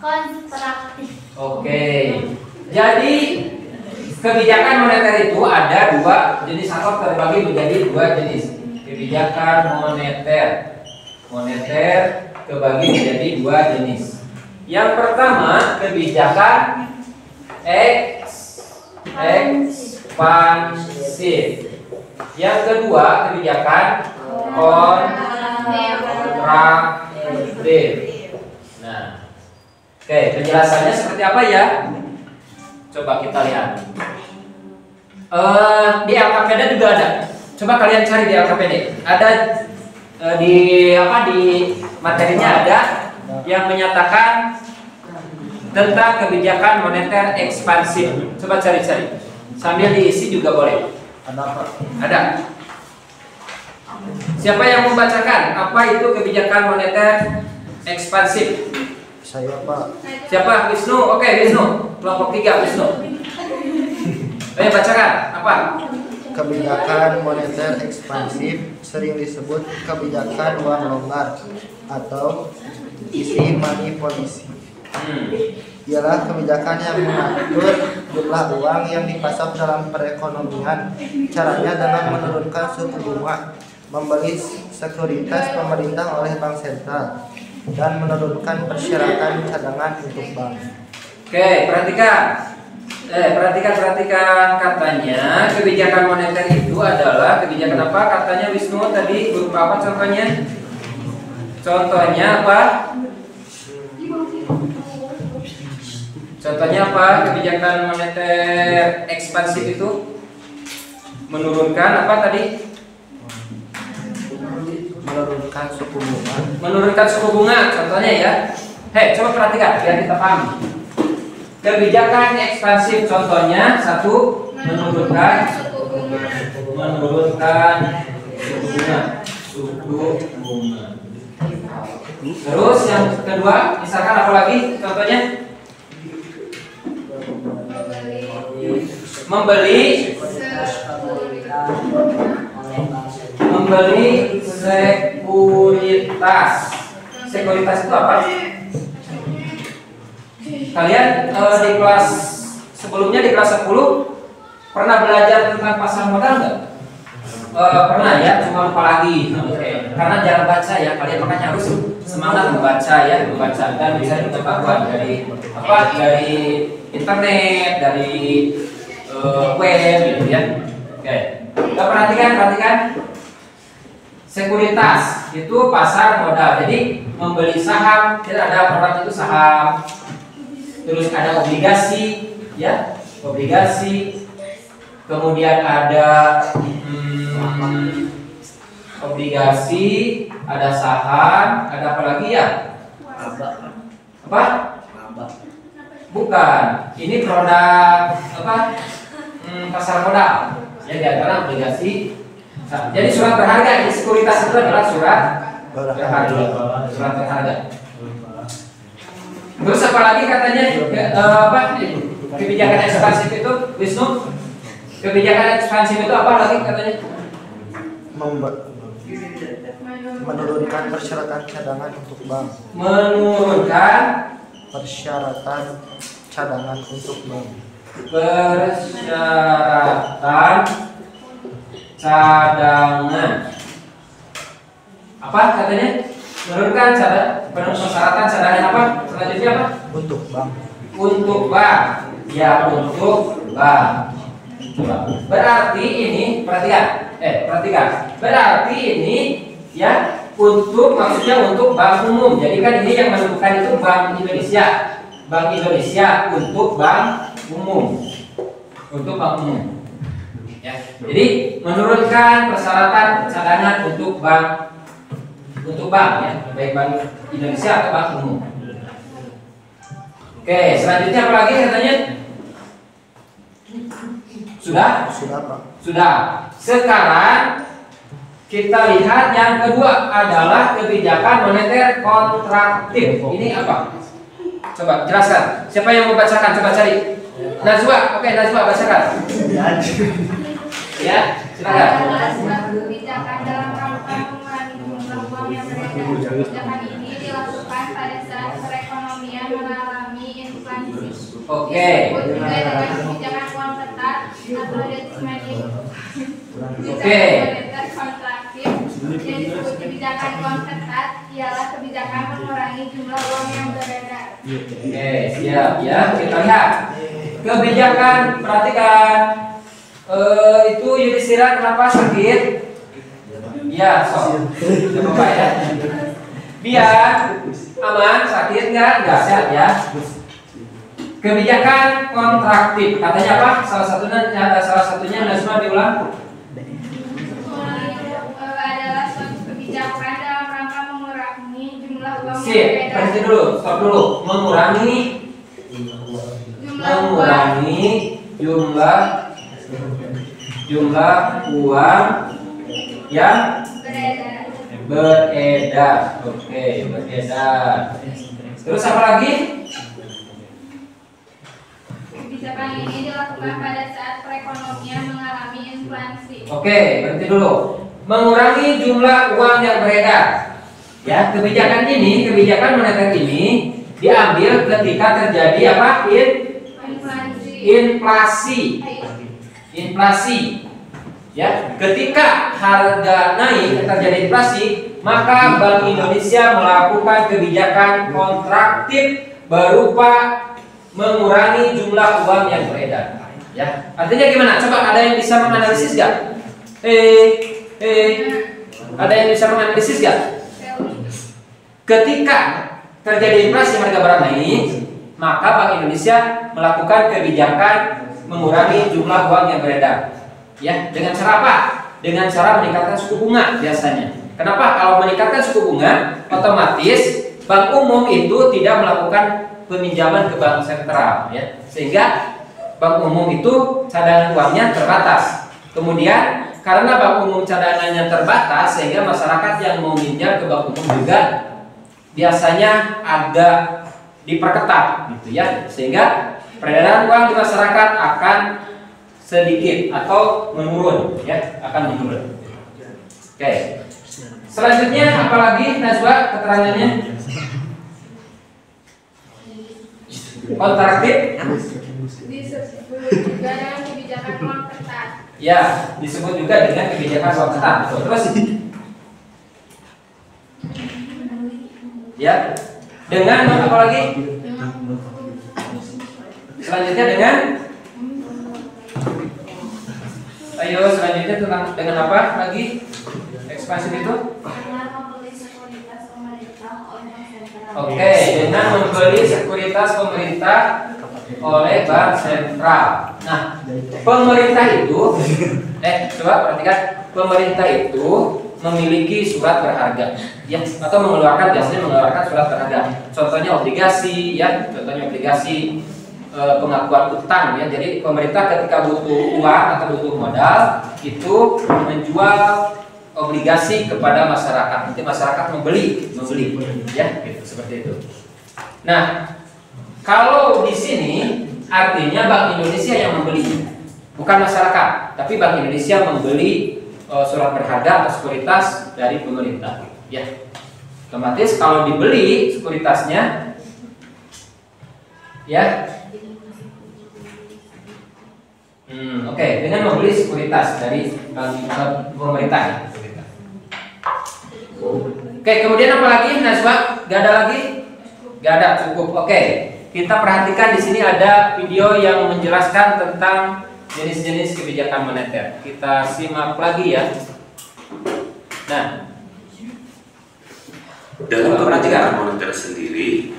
kontraktif. Oke. Jadi kebijakan moneter itu ada dua jenis atau terbagi menjadi dua jenis. Kebijakan moneter kebagi menjadi dua jenis. Yang pertama kebijakan ekspansif. Yang kedua kebijakan kontraktif. Nah, oke, penjelasannya seperti apa ya? Coba kita lihat. Di LKPD juga ada. Coba kalian cari di LKPD. Ada di materinya ada yang menyatakan tentang kebijakan moneter ekspansif. Coba cari-cari. Sambil diisi juga boleh. Ada. Siapa yang membacakan apa itu kebijakan moneter ekspansif? Saya, Pak. Siapa? Wisnu. Oke, Wisnu. Kelompok 3 Wisnu. Ayo bacakan. Apa? Kebijakan moneter ekspansif sering disebut kebijakan uang longgar atau easy money policy. Ialah kebijakan yang mengatur jumlah uang yang dipasok dalam perekonomian. Caranya dengan menurunkan suku bunga, membeli sekuritas pemerintah oleh bank sentral, dan menurunkan persyaratan cadangan untuk bank. Oke, perhatikan katanya kebijakan moneter itu adalah kebijakan apa? Katanya Wisnu tadi berupa apa contohnya? Contohnya apa? Contohnya apa? Kebijakan moneter ekspansif itu menurunkan apa tadi? Menurunkan suku bunga. Menurunkan suku bunga, contohnya ya. Hei, coba perhatikan biar kita paham. Kebijakan ekspansif contohnya satu menurunkan suku bunga. Terus yang kedua, misalkan apa lagi contohnya? Membeli sekuritas. Sekuritas itu apa? Kalian di kelas sebelumnya di kelas 10 pernah belajar tentang pasar modal nggak? Pernah ya, cuma lupa lagi. Oke. Karena jarang baca ya, kalian makanya harus semangat membaca ya, membaca dan bisa pengetahuan dari dari internet, dari web gitu ya. Oke. Kita perhatikan. Sekuritas itu pasar modal. Jadi membeli saham, kita ada produk itu saham. Terus ada obligasi, ya, obligasi. Kemudian ada obligasi, ada saham, ada apa lagi ya? Apa? Bukan. Ini produk apa? Pasar modal. Ya, di antara obligasi. Jadi surat berharga, di sekuritas itu adalah surat berharga. Surat berharga. Terus apa lagi katanya? Kebijakan ekspansif itu, Wisnu? Kebijakan ekspansif itu apa lagi katanya? Menurunkan persyaratan cadangan untuk bank. Menurunkan persyaratan cadangan untuk bank. Persyaratan cadangan. Apa katanya? Menurunkan persyaratan cadangan apa? Selanjutnya apa? Untuk bank. Untuk bank. Ya, untuk bank. Coba. Berarti ini perhatikan. Berarti ini ya untuk maksudnya untuk bank umum. Jadi kan ini yang menentukan itu Bank Indonesia. Bank Indonesia untuk bank umum. Untuk bank umum. Ya. Jadi menurunkan persyaratan cadangan untuk bank ya, baik Bank Indonesia atau bank umum. Oke, selanjutnya apa lagi katanya? Sudah, Pak. Sudah. Sekarang kita lihat yang kedua adalah kebijakan moneter kontraktif. Ini apa? Coba jelaskan. Siapa yang mau bacakan? Coba cari. Najwa, oke, Najwa bacakan. Ya, silakan. Kebijakan dalam rangka mengurangi jumlah uang yang beredar. Kebijakan ini dilakukan pada saat perekonomian mengalami inflasi. Oke. Disebut juga dengan kebijakan uang tetap atau debt money. Kebijakan moneter kontraktif yang disebut kebijakan uang tetap ialah kebijakan mengurangi jumlah uang yang beredar. Oke, siap ya. Kita lihat. kebijakan, perhatikan. Itu Yudhistira kenapa sakit? Ya, sok. Tidak apa-apa ya. Biar aman, sakit nggak sehat ya. Kebijakan kontraktif, katanya apa? Salah satunya Nazma diulang. Adalah suatu kebijakan dalam rangka mengurangi jumlah uang yang Sip, beredar. berhenti dulu, stop dulu. Mengurangi jumlah uang yang beredar. Oke, beredar. Terus apa lagi? Kebijakan ini dilakukan pada saat perekonomian mengalami inflasi. Oke, berhenti dulu. Mengurangi jumlah uang yang beredar. Ya, kebijakan moneter ini diambil ketika terjadi apa? Inflasi. Ya, ketika harga naik terjadi inflasi, maka Bank Indonesia melakukan kebijakan kontraktif berupa mengurangi jumlah uang yang beredar. Ya, artinya gimana? Coba ada yang bisa menganalisis nggak? Ada yang bisa menganalisis nggak? Ketika terjadi inflasi harga barang naik, maka Bank Indonesia melakukan kebijakan mengurangi jumlah uang yang beredar. Ya, dengan cara apa? Dengan cara meningkatkan suku bunga biasanya. Kenapa? Kalau meningkatkan suku bunga, otomatis bank umum itu tidak melakukan peminjaman ke bank sentral, ya. Sehingga bank umum itu cadangan uangnya terbatas. Kemudian karena bank umum cadangannya terbatas, sehingga masyarakat yang mau minjam ke bank umum juga biasanya agak diperketat, gitu ya. Sehingga peredaran uang di masyarakat akan sedikit atau menurun, ya, akan menurun. Oke. Selanjutnya apalagi Nazwa keterangannya? Kontraktif Disebut juga dengan kebijakan uang ketat. ya, disebut juga dengan kebijakan uang ketat. Terus ya, dengan apa lagi? Selanjutnya dengan selanjutnya dengan apa lagi? Ekspansif itu? Dengan membeli sekuritas pemerintah oleh bank sentral. Oke, dengan membeli sekuritas pemerintah oleh bank sentral. Nah, pemerintah itu, coba perhatikan, pemerintah itu memiliki surat berharga, ya, atau biasanya mengeluarkan surat berharga. Contohnya obligasi, ya, pengakuan utang, ya. Jadi pemerintah ketika butuh uang atau butuh modal itu menjual obligasi kepada masyarakat. Nanti masyarakat membeli, ya, gitu, seperti itu. Nah, kalau di sini artinya Bank Indonesia yang membeli, bukan masyarakat, tapi Bank Indonesia membeli surat berharga atau sekuritas dari pemerintah, ya. Otomatis kalau dibeli sekuritasnya, ya. Oke, dengan membeli sekuritas dari pemerintah. Oke, kemudian apa lagi, Nazwa? Gak ada lagi? Gak ada, cukup. Oke, kita perhatikan di sini ada video yang menjelaskan tentang jenis-jenis kebijakan moneter. Kita simak lagi ya. Nah, dalam kebijakan moneter sendiri,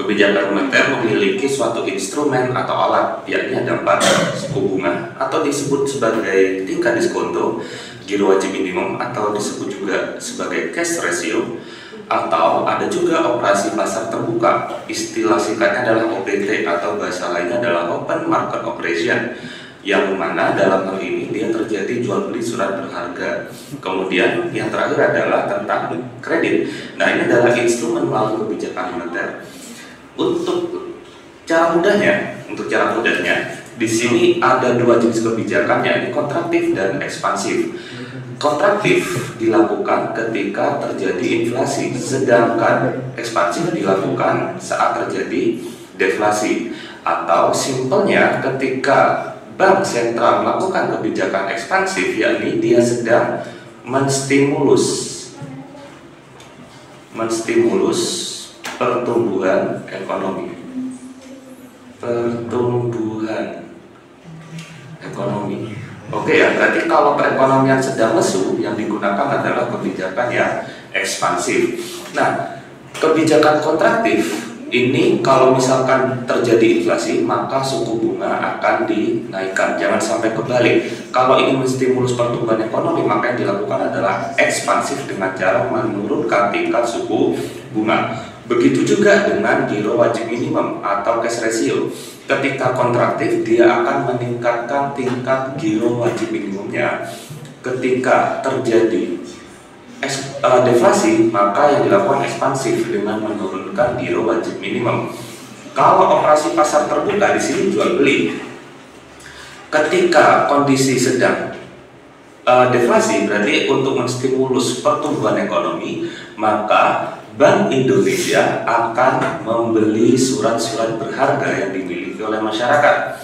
kebijakan moneter memiliki suatu instrumen atau alat, yakni ada 4, suku bunga atau disebut sebagai tingkat diskonto, giro wajib minimum atau disebut juga sebagai cash ratio, atau ada juga operasi pasar terbuka, istilah singkatnya adalah OPT atau bahasa lainnya adalah Open Market Operation, yang mana dalam hal ini dia terjadi jual beli surat berharga. Kemudian yang terakhir adalah tentang kredit. Nah, ini adalah instrumen melalui kebijakan moneter. Untuk cara mudahnya, di sini ada 2 jenis kebijakan, yakni kontraktif dan ekspansif. Kontraktif dilakukan ketika terjadi inflasi, sedangkan ekspansif dilakukan saat terjadi deflasi. Atau simpelnya, ketika bank sentral melakukan kebijakan ekspansif, yakni dia sedang menstimulus pertumbuhan ekonomi. pertumbuhan ekonomi. Oke ya, berarti kalau perekonomian sedang lesu, yang digunakan adalah kebijakan yang ekspansif. Nah, kebijakan kontraktif ini kalau misalkan terjadi inflasi, maka suku bunga akan dinaikkan. Jangan sampai kebalik. Kalau ingin menstimulus pertumbuhan ekonomi, maka yang dilakukan adalah ekspansif dengan cara menurunkan tingkat suku bunga. Begitu juga dengan giro wajib minimum atau cash ratio. Ketika kontraktif, dia akan meningkatkan tingkat giro wajib minimumnya. Ketika terjadi deflasi, maka yang dilakukan ekspansif dengan menurunkan giro wajib minimum. Kalau operasi pasar terbuka di sini jual beli. Ketika kondisi sedang deflasi, berarti untuk menstimulus pertumbuhan ekonomi, maka Bank Indonesia akan membeli surat-surat berharga yang dimiliki oleh masyarakat.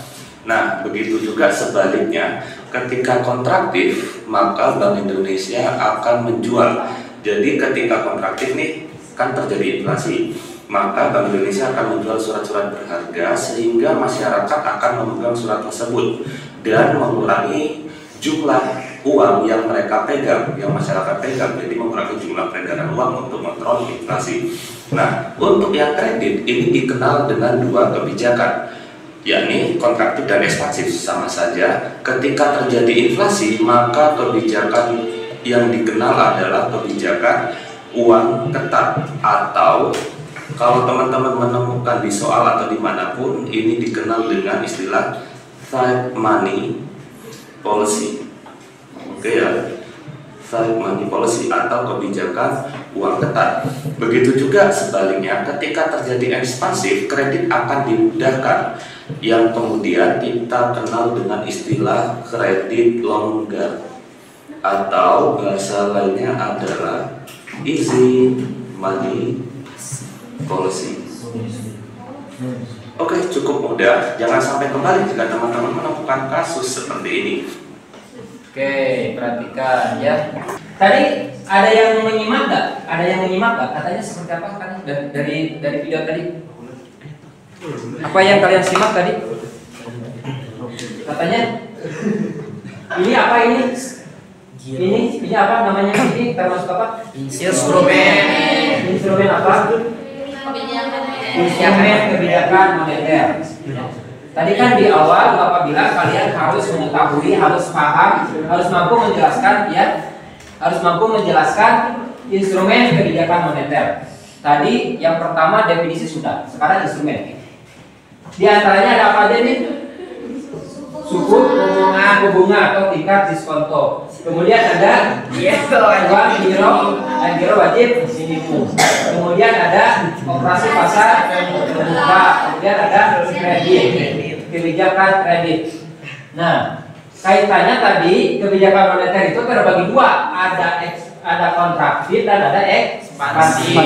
Nah, begitu juga sebaliknya, ketika kontraktif, maka Bank Indonesia akan menjual. Jadi ketika kontraktif nih, kan terjadi inflasi, maka Bank Indonesia akan menjual surat-surat berharga sehingga masyarakat akan memegang surat tersebut dan mengurangi jumlah uang yang mereka pegang, yang masyarakat pegang, jadi mengurangi jumlah peredaran uang untuk mengontrol inflasi. Nah, untuk yang kredit ini dikenal dengan dua kebijakan, yakni kontraktif dan ekspansif. Sama saja, ketika terjadi inflasi, maka kebijakan yang dikenal adalah kebijakan uang ketat, atau kalau teman-teman menemukan di soal atau dimanapun, ini dikenal dengan istilah tight money policy. Oke ya, tight money policy atau kebijakan uang ketat. Begitu juga sebaliknya, ketika terjadi ekspansif, kredit akan dimudahkan, yang kemudian kita kenal dengan istilah kredit longgar, atau bahasa lainnya adalah easy money policy. Oke, cukup mudah. Jangan sampai kembali jika teman-teman menemukan kasus seperti ini. Oke, perhatikan ya. Tadi ada yang menyimak nggak? Ada yang menyimak nggak? Katanya seperti apa kan dari video tadi? Apa yang kalian simak tadi? Katanya ini apa ini? Ini apa namanya? Ini termasuk apa? Instrumen apa? Instrumen kebijakan moneter. Tadi kan di awal Bapak bilang kalian harus mengetahui, harus paham, harus mampu menjelaskan ya, harus mampu menjelaskan instrumen kebijakan moneter. Tadi yang pertama definisi sudah, sekarang instrumen. Di antaranya ada apa aja nih? Suku bunga atau tingkat diskonto. Kemudian ada uang giro wajib minimum. Kemudian ada operasi pasar terbuka. Kemudian ada kredit, kebijakan kredit. Nah, kaitannya tadi kebijakan moneter itu terbagi dua, ada kontraktif dan ada ekspansif.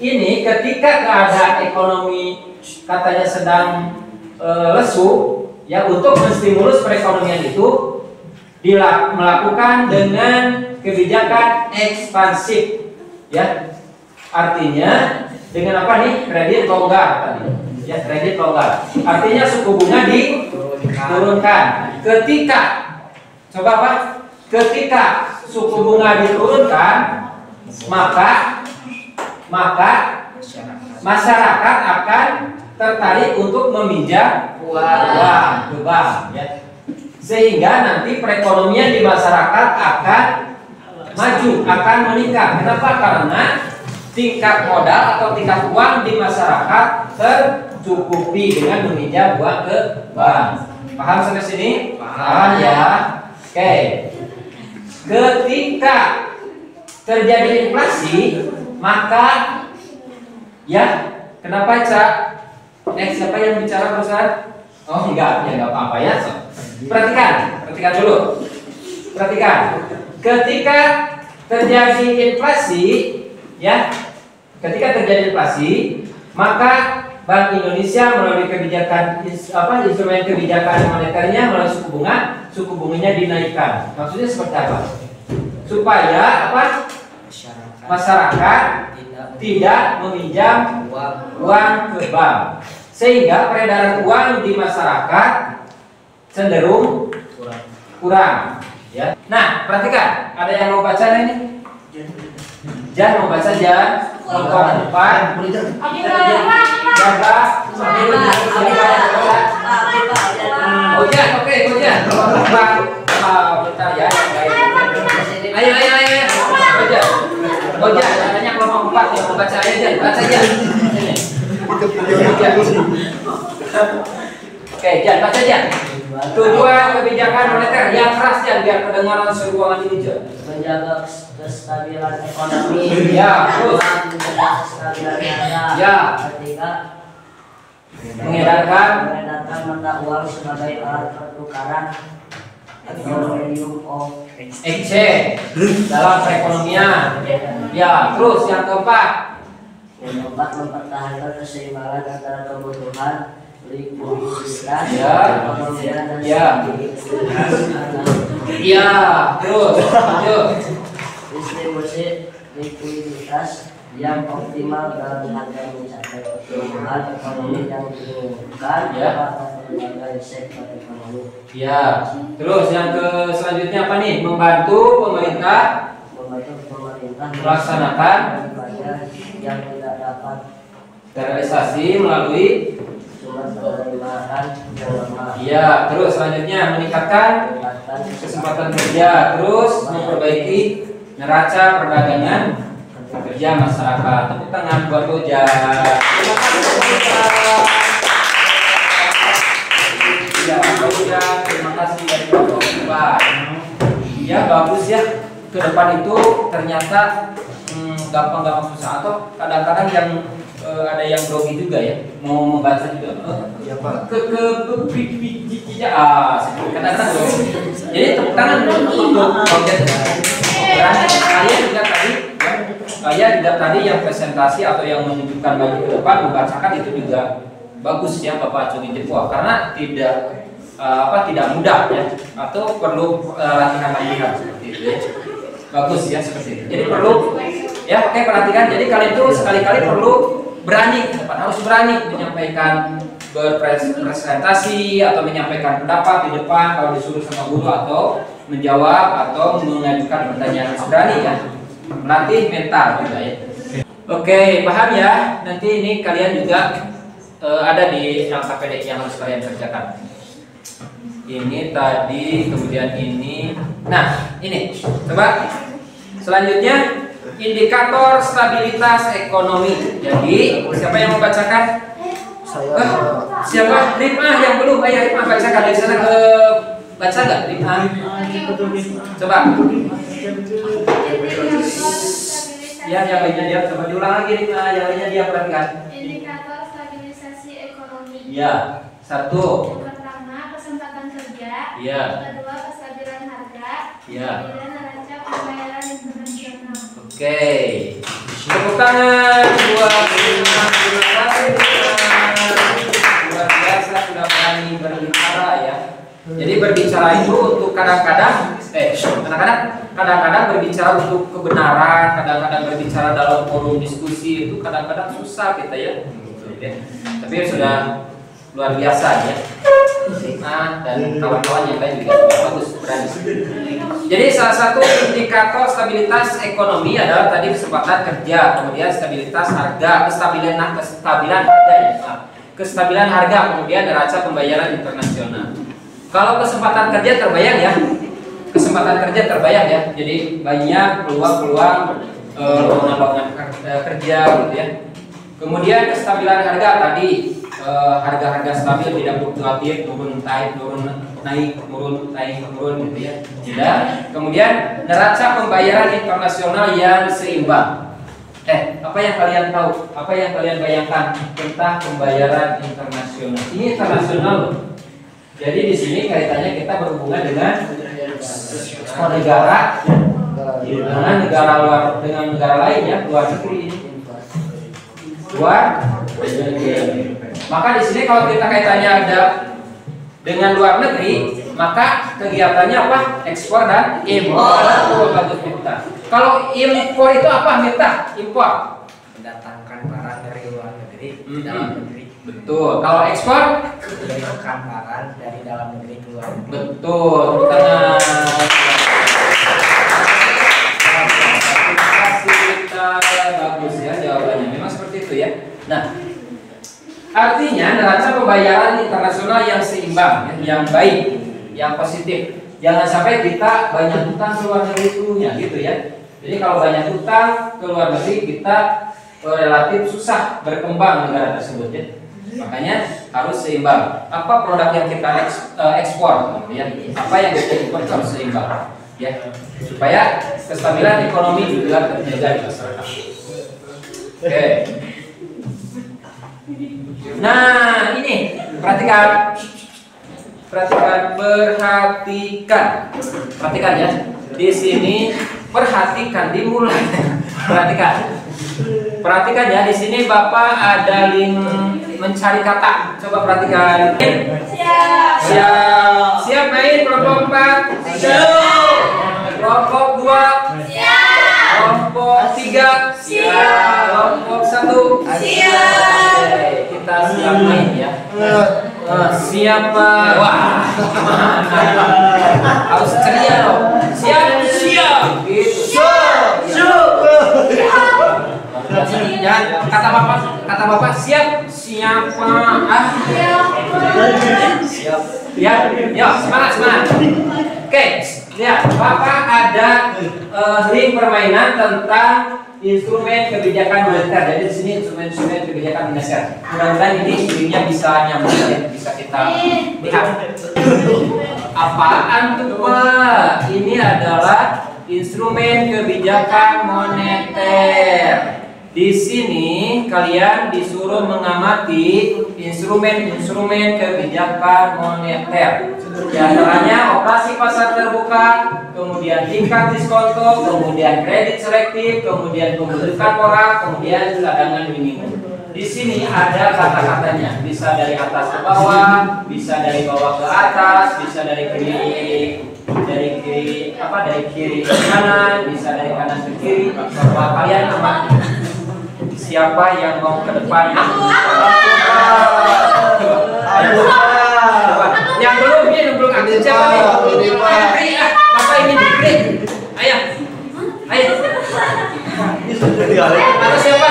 Ini ketika keadaan ekonomi katanya sedang lesu, ya, untuk menstimulus perekonomian itu melakukan dengan kebijakan ekspansif, ya. Artinya dengan apa nih? Kredit longgar tadi, ya, kredit longgar. Artinya suku bunga diturunkan. Ketika coba apa? Ketika suku bunga diturunkan, maka masyarakat akan tertarik untuk meminjam uang ke bank, ya. Sehingga nanti perekonomian di masyarakat akan maju, akan meningkat. Kenapa? Karena tingkat modal atau tingkat uang di masyarakat tercukupi dengan meminjam uang ke bank. Paham sampai sini? Paham ya? Oke. Ketika terjadi inflasi, maka ya, kenapa Cak? Siapa yang bicara perusahaan? Oh enggak, ya enggak apa-apa ya. Perhatikan dulu. Perhatikan. Ketika terjadi inflasi, ya, ketika terjadi inflasi, maka Bank Indonesia melalui kebijakan instrumen kebijakan moneternya melalui suku bunganya dinaikkan. Maksudnya seperti apa? Supaya apa? Masyarakat tidak meminjam uang ke bank, Sehingga peredaran uang di masyarakat cenderung kurang. Ya. Nah, perhatikan, ada yang mau baca ini? Jan mau baca Jan. Kelompok 4. Jaga. Oh Jan, oke, Jan. Kelompok 4. Kita ya yang baik. Ayo. Jan, katanya kelompok 4 yang mau baca aja Jan, baca Jan. Oke, Jan, baca Jan. Tujuan kebijakan moneter yang keras Jan biar kedengaran seluruh ruangan ini Jan. Menjaga kestabilan ekonomi. Ya, terus. Menjaga kestabilan harga. Ya. Ketiga, mengedarkan mata uang sebagai alat pertukaran atau medium of exchange dalam perekonomian. Ya, terus yang keempat. Yang keempat, mempertahankan keseimbangan antara kebutuhan likuiditas, Ya. kemudian dan Ya. Iya, terus lanjut. distribusi likuiditas yang optimal dalam rangka mencapai pertumbuhan ekonomi yang diinginkan Ya. pada berbagai sektor ekonomi. Ya, terus yang selanjutnya apa nih? Membantu pemerintah Membantu pemerintah melaksanakan ibadah yang tidak dapat terrealisasi melalui. sumber penerimaan yang lemah. Ya, terus selanjutnya meningkatkan Meningkatkan kesempatan kerja, terus memperbaiki neraca perdagangan kerja masyarakat. Tepuk tangan buat Roja. Terima kasih Roja. Ya, Roja, terima kasih dari Bapak. Ya, bagus ya. Ke depan itu ternyata gampang-gampang susah atau kadang-kadang yang ada yang grogi juga ya, mau membaca juga. Iya Pak. Kadang-kadang grogi. Jadi tepuk tangan untuk kalian juga tadi. Saya juga tadi yang presentasi atau yang menunjukkan baju ke depan membacakan itu juga bagus ya Bapak Acungi Jepua karena tidak mudah ya atau perlu latihan seperti itu ya. Bagus ya seperti itu. Jadi perlu ya oke perhatikan. Jadi kalian itu sekali-kali perlu berani ke depan, harus berani menyampaikan berpresentasi atau menyampaikan pendapat di depan kalau disuruh sama guru atau menjawab atau mengajukan pertanyaan harus berani ya. Melatih mental juga ya. Oke, paham ya. Nanti ini kalian juga ada di angka pendek yang harus kalian kerjakan. Ini tadi, kemudian ini. Nah, ini coba selanjutnya indikator stabilitas ekonomi. Jadi siapa yang membacakan? Saya Siapa? Rifah yang belum. Ayo Rifah bacakan di sana. Baca nggak Rifah? Coba. Ya, yang lainnya dia coba diulang lagi Rifah. Yang lainnya dia perhatikan. Indikator stabilisasi ekonomi. Ya, satu. Yang pertama, kesempatan kerja. Ya. Yang kedua, kestabilan harga. Ya. Kemudian neraca pembayaran internasional. Oke. Tepuk tangan buat Rifah. Terima kasih Rifah. Luar biasa sudah berani berbicara ya. Jadi berbicara itu untuk kadang-kadang berbicara untuk kebenaran, kadang-kadang berbicara dalam forum diskusi itu kadang-kadang susah kita ya. Tapi sudah luar biasa ya. Nah, dan kawan-kawan yang lain juga sudah bagus berani. Jadi salah satu indikator stabilitas ekonomi adalah tadi kesempatan kerja, kemudian stabilitas harga, kestabilan harga ya. Kestabilan harga, kemudian neraca pembayaran internasional. Kalau kesempatan kerja terbayang ya, jadi banyak peluang-peluang lowongan kerja gitu ya. Kemudian kestabilan harga tadi, harga-harga stabil, tidak fluktuatif, turun naik turun gitu ya. Tidak. Kemudian neraca pembayaran internasional yang seimbang. Apa yang kalian tahu? Apa yang kalian bayangkan tentang pembayaran internasional? Ini internasional loh. Jadi di sini kaitannya kita berhubungan dengan negara dengan negara lain ya, luar negeri ini. Maka di sini kalau kita kaitannya ada dengan luar negeri, maka kegiatannya apa? Ekspor dan impor. Kalau impor itu apa? Impor. Mendatangkan barang dari luar negeri ke dalam negeri. Betul. Kalau ekspor? Mengirimkan barang dari dalam negeri ke luar negeri. Betul. Bagus ya jawabannya. Memang seperti itu ya. Nah, artinya neraca pembayaran internasional yang seimbang, yang baik, yang positif. Jangan sampai kita banyak utang ke luar negeri dulunya, gitu ya. Jadi kalau banyak utang ke luar negeri, kita relatif susah berkembang negara tersebut ya. Makanya harus seimbang. Apa produk yang kita ekspor, ya? Apa yang kita impor harus seimbang, ya. Supaya kestabilan ekonomi juga terjaga di masyarakat. Oke. Nah, ini perhatikan, perhatikan ya. Di sini perhatikan, dimulai. Perhatikan ya. Di sini Bapak ada link mencari kata. Coba perhatikan. Siap main kelompok 4. Siap. Kelompok 2. Siap. Kelompok 3. Siap. Kelompok 1. Siap. Oke, kita siap main ya. Siapa? Wah, harus ceria loh. Siap. Gitu. Jangan kata bapak siap. Siapa? Siap. Ya, semangat. Oke, lihat. Bapak ada link permainan tentang instrumen kebijakan moneter. Jadi di sini instrumen kebijakan moneter. Mudah-mudahan ini linknya bisa nyambung ya, bisa kita lihat. Apaan tuh Pak? Ini adalah instrumen kebijakan moneter. Di sini kalian disuruh mengamati instrumen-instrumen kebijakan moneter. Di antaranya operasi pasar terbuka, kemudian tingkat diskonto, kemudian kredit selektif, kemudian pembentukan orang, kemudian cadangan minimum. Di sini ada kata-katanya, bisa dari atas ke bawah, bisa dari bawah ke atas, bisa dari kiri ke kanan, bisa dari kanan ke kiri. Coba kalian amati. Siapa yang mau ke depan? Yang belum aktif siapa nih? Bapak ingin di-grade. Ayo. Atau siapa?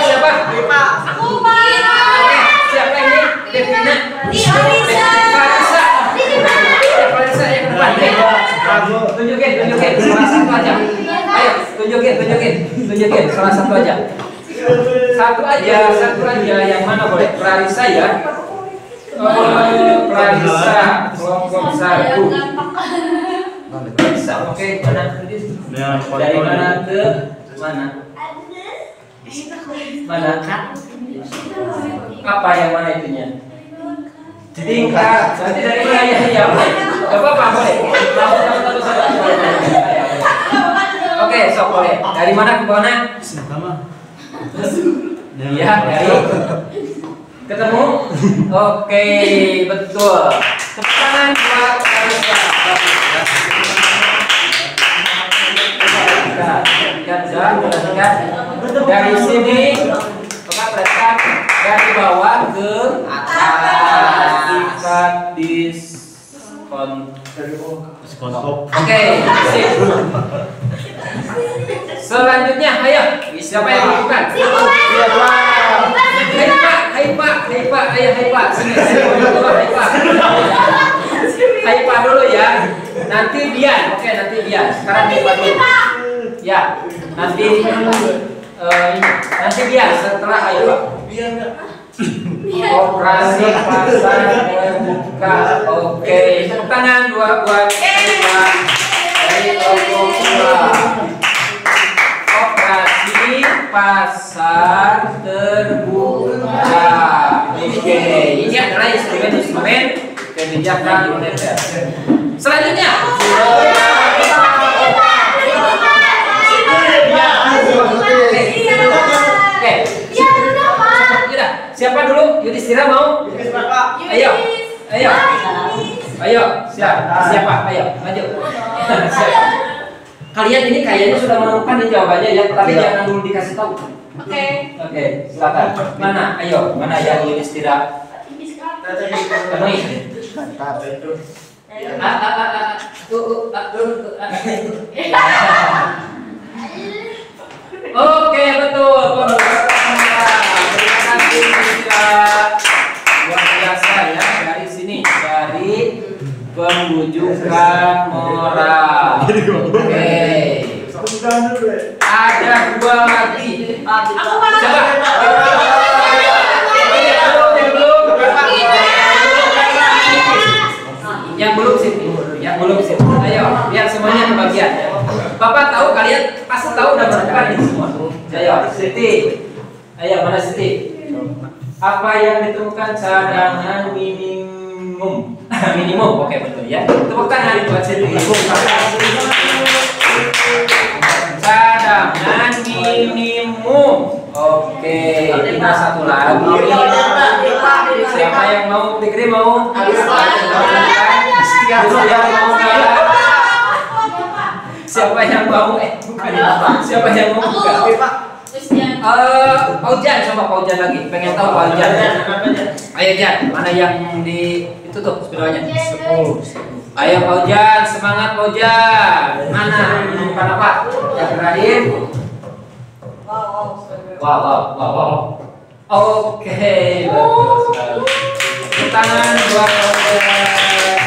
Aku Pak. Oke, siapa ini? Devina. Farisa yang depan. Tunjukin. Salah satu aja. Ayo, tunjukin. Salah satu aja. Satu aja. Yang mana boleh? Clarissa ya. Clarissa kelompok 1. Clarissa. Oke, mana? Dari mana ke mana? Mana? Apa yang mana itunya? Tingkat. Nanti dari mana ya? Gak apa-apa boleh. Oke, sok boleh. Dari mana ke mana? Iya, dari ketemu. Oke, betul. Tepuk tangan buat Clarissa. Perhatikan. Dari sini, perhatikan dari bawah ke atas. Tingkat diskonto. Oke, sip. Selanjutnya, ayo. Siapa yang melakukan? Hai Pak. Sini. Hai Pak dulu ya. Nanti Bian. Oke, nanti Bian. Sekarang Hai Pak dulu. Ya, nanti Bian setelah Hai Pak. Operasi pasar terbuka. Oke, tepuk tangan buat Hai Pak. Dari kelompok 2. Operasi pasar terbuka. Oke, ini adalah instrumen kebijakan moneter. Selanjutnya, oke. Siapa dulu? Yudhistira mau? Ayo, siapa? Ayo, maju. Siapa? Kalian ini kayaknya sudah menemukan nih jawabannya ya, tapi jangan dulu dikasih tahu. Oke, silakan. Mana? Ayo, mana yang Yudhistira? Oke, betul. Terima kasih luar biasa ya dari sini, dari pembujukan moral. Oke. Ada 2 lagi. Coba. Yang belum Siti. Ayo, biar semuanya kebagian. Bapak tahu, kalian pasti tahu dan menemukan ini semua. Ayo, Siti. Ayo, mana Siti? Apa yang ditemukan cadangan minimum? Minimum, oke betul ya. Tepuk tangan buat Siti. Cadangan minimum. Oke, tinggal 1 lagi. Siapa yang mau? Fikri mau? Siapa yang mau? Siapa yang mau buka? Paujan, coba Paujan lagi. Pengen tahu Paujan. Ayo Jan, mana yang di itu tuh spidolnya? Ayo Paujan, semangat Paujan. Mana? Menemukan apa? Yang terakhir. Wow. Oke, bagus sekali. Tangan buat Paujan.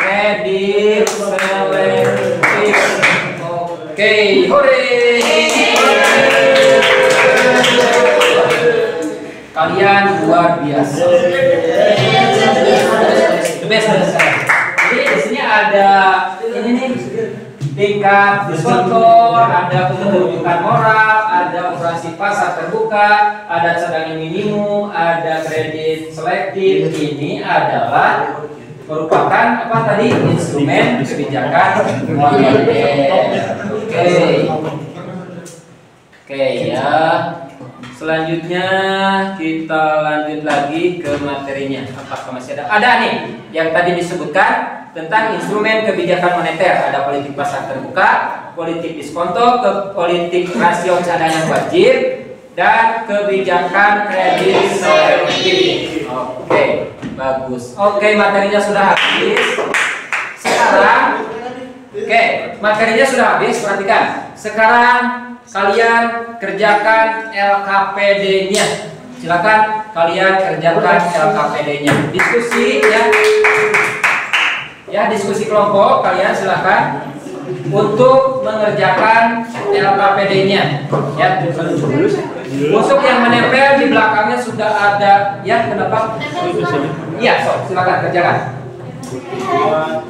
Ready, selektif. Oke, hore. Kalian luar biasa. Jadi di sini ada ini nih tingkat diskontor, ada pembentukan moral, ada operasi pasar terbuka, ada cadangan minimum, ada kredit selektif. Ini adalah merupakan apa tadi, instrumen kebijakan moneter. Oke ya. Selanjutnya kita lanjut lagi ke materinya. Apakah masih ada? Ada nih yang tadi disebutkan tentang instrumen kebijakan moneter. Ada politik pasar terbuka, politik diskonto, politik rasio cadangan wajib, dan kebijakan kredit selektif. Oke, bagus. Oke, materinya sudah habis. Sekarang, materinya sudah habis. Perhatikan. Sekarang kalian kerjakan LKPD-nya. Silakan kalian kerjakan LKPD-nya. Diskusi ya. Ya, diskusi kelompok kalian silakan untuk mengerjakan LKPD-nya. Ya, untuk yang menempel di belakangnya sudah ada ya, kenapa? Iya, silakan kerjakan.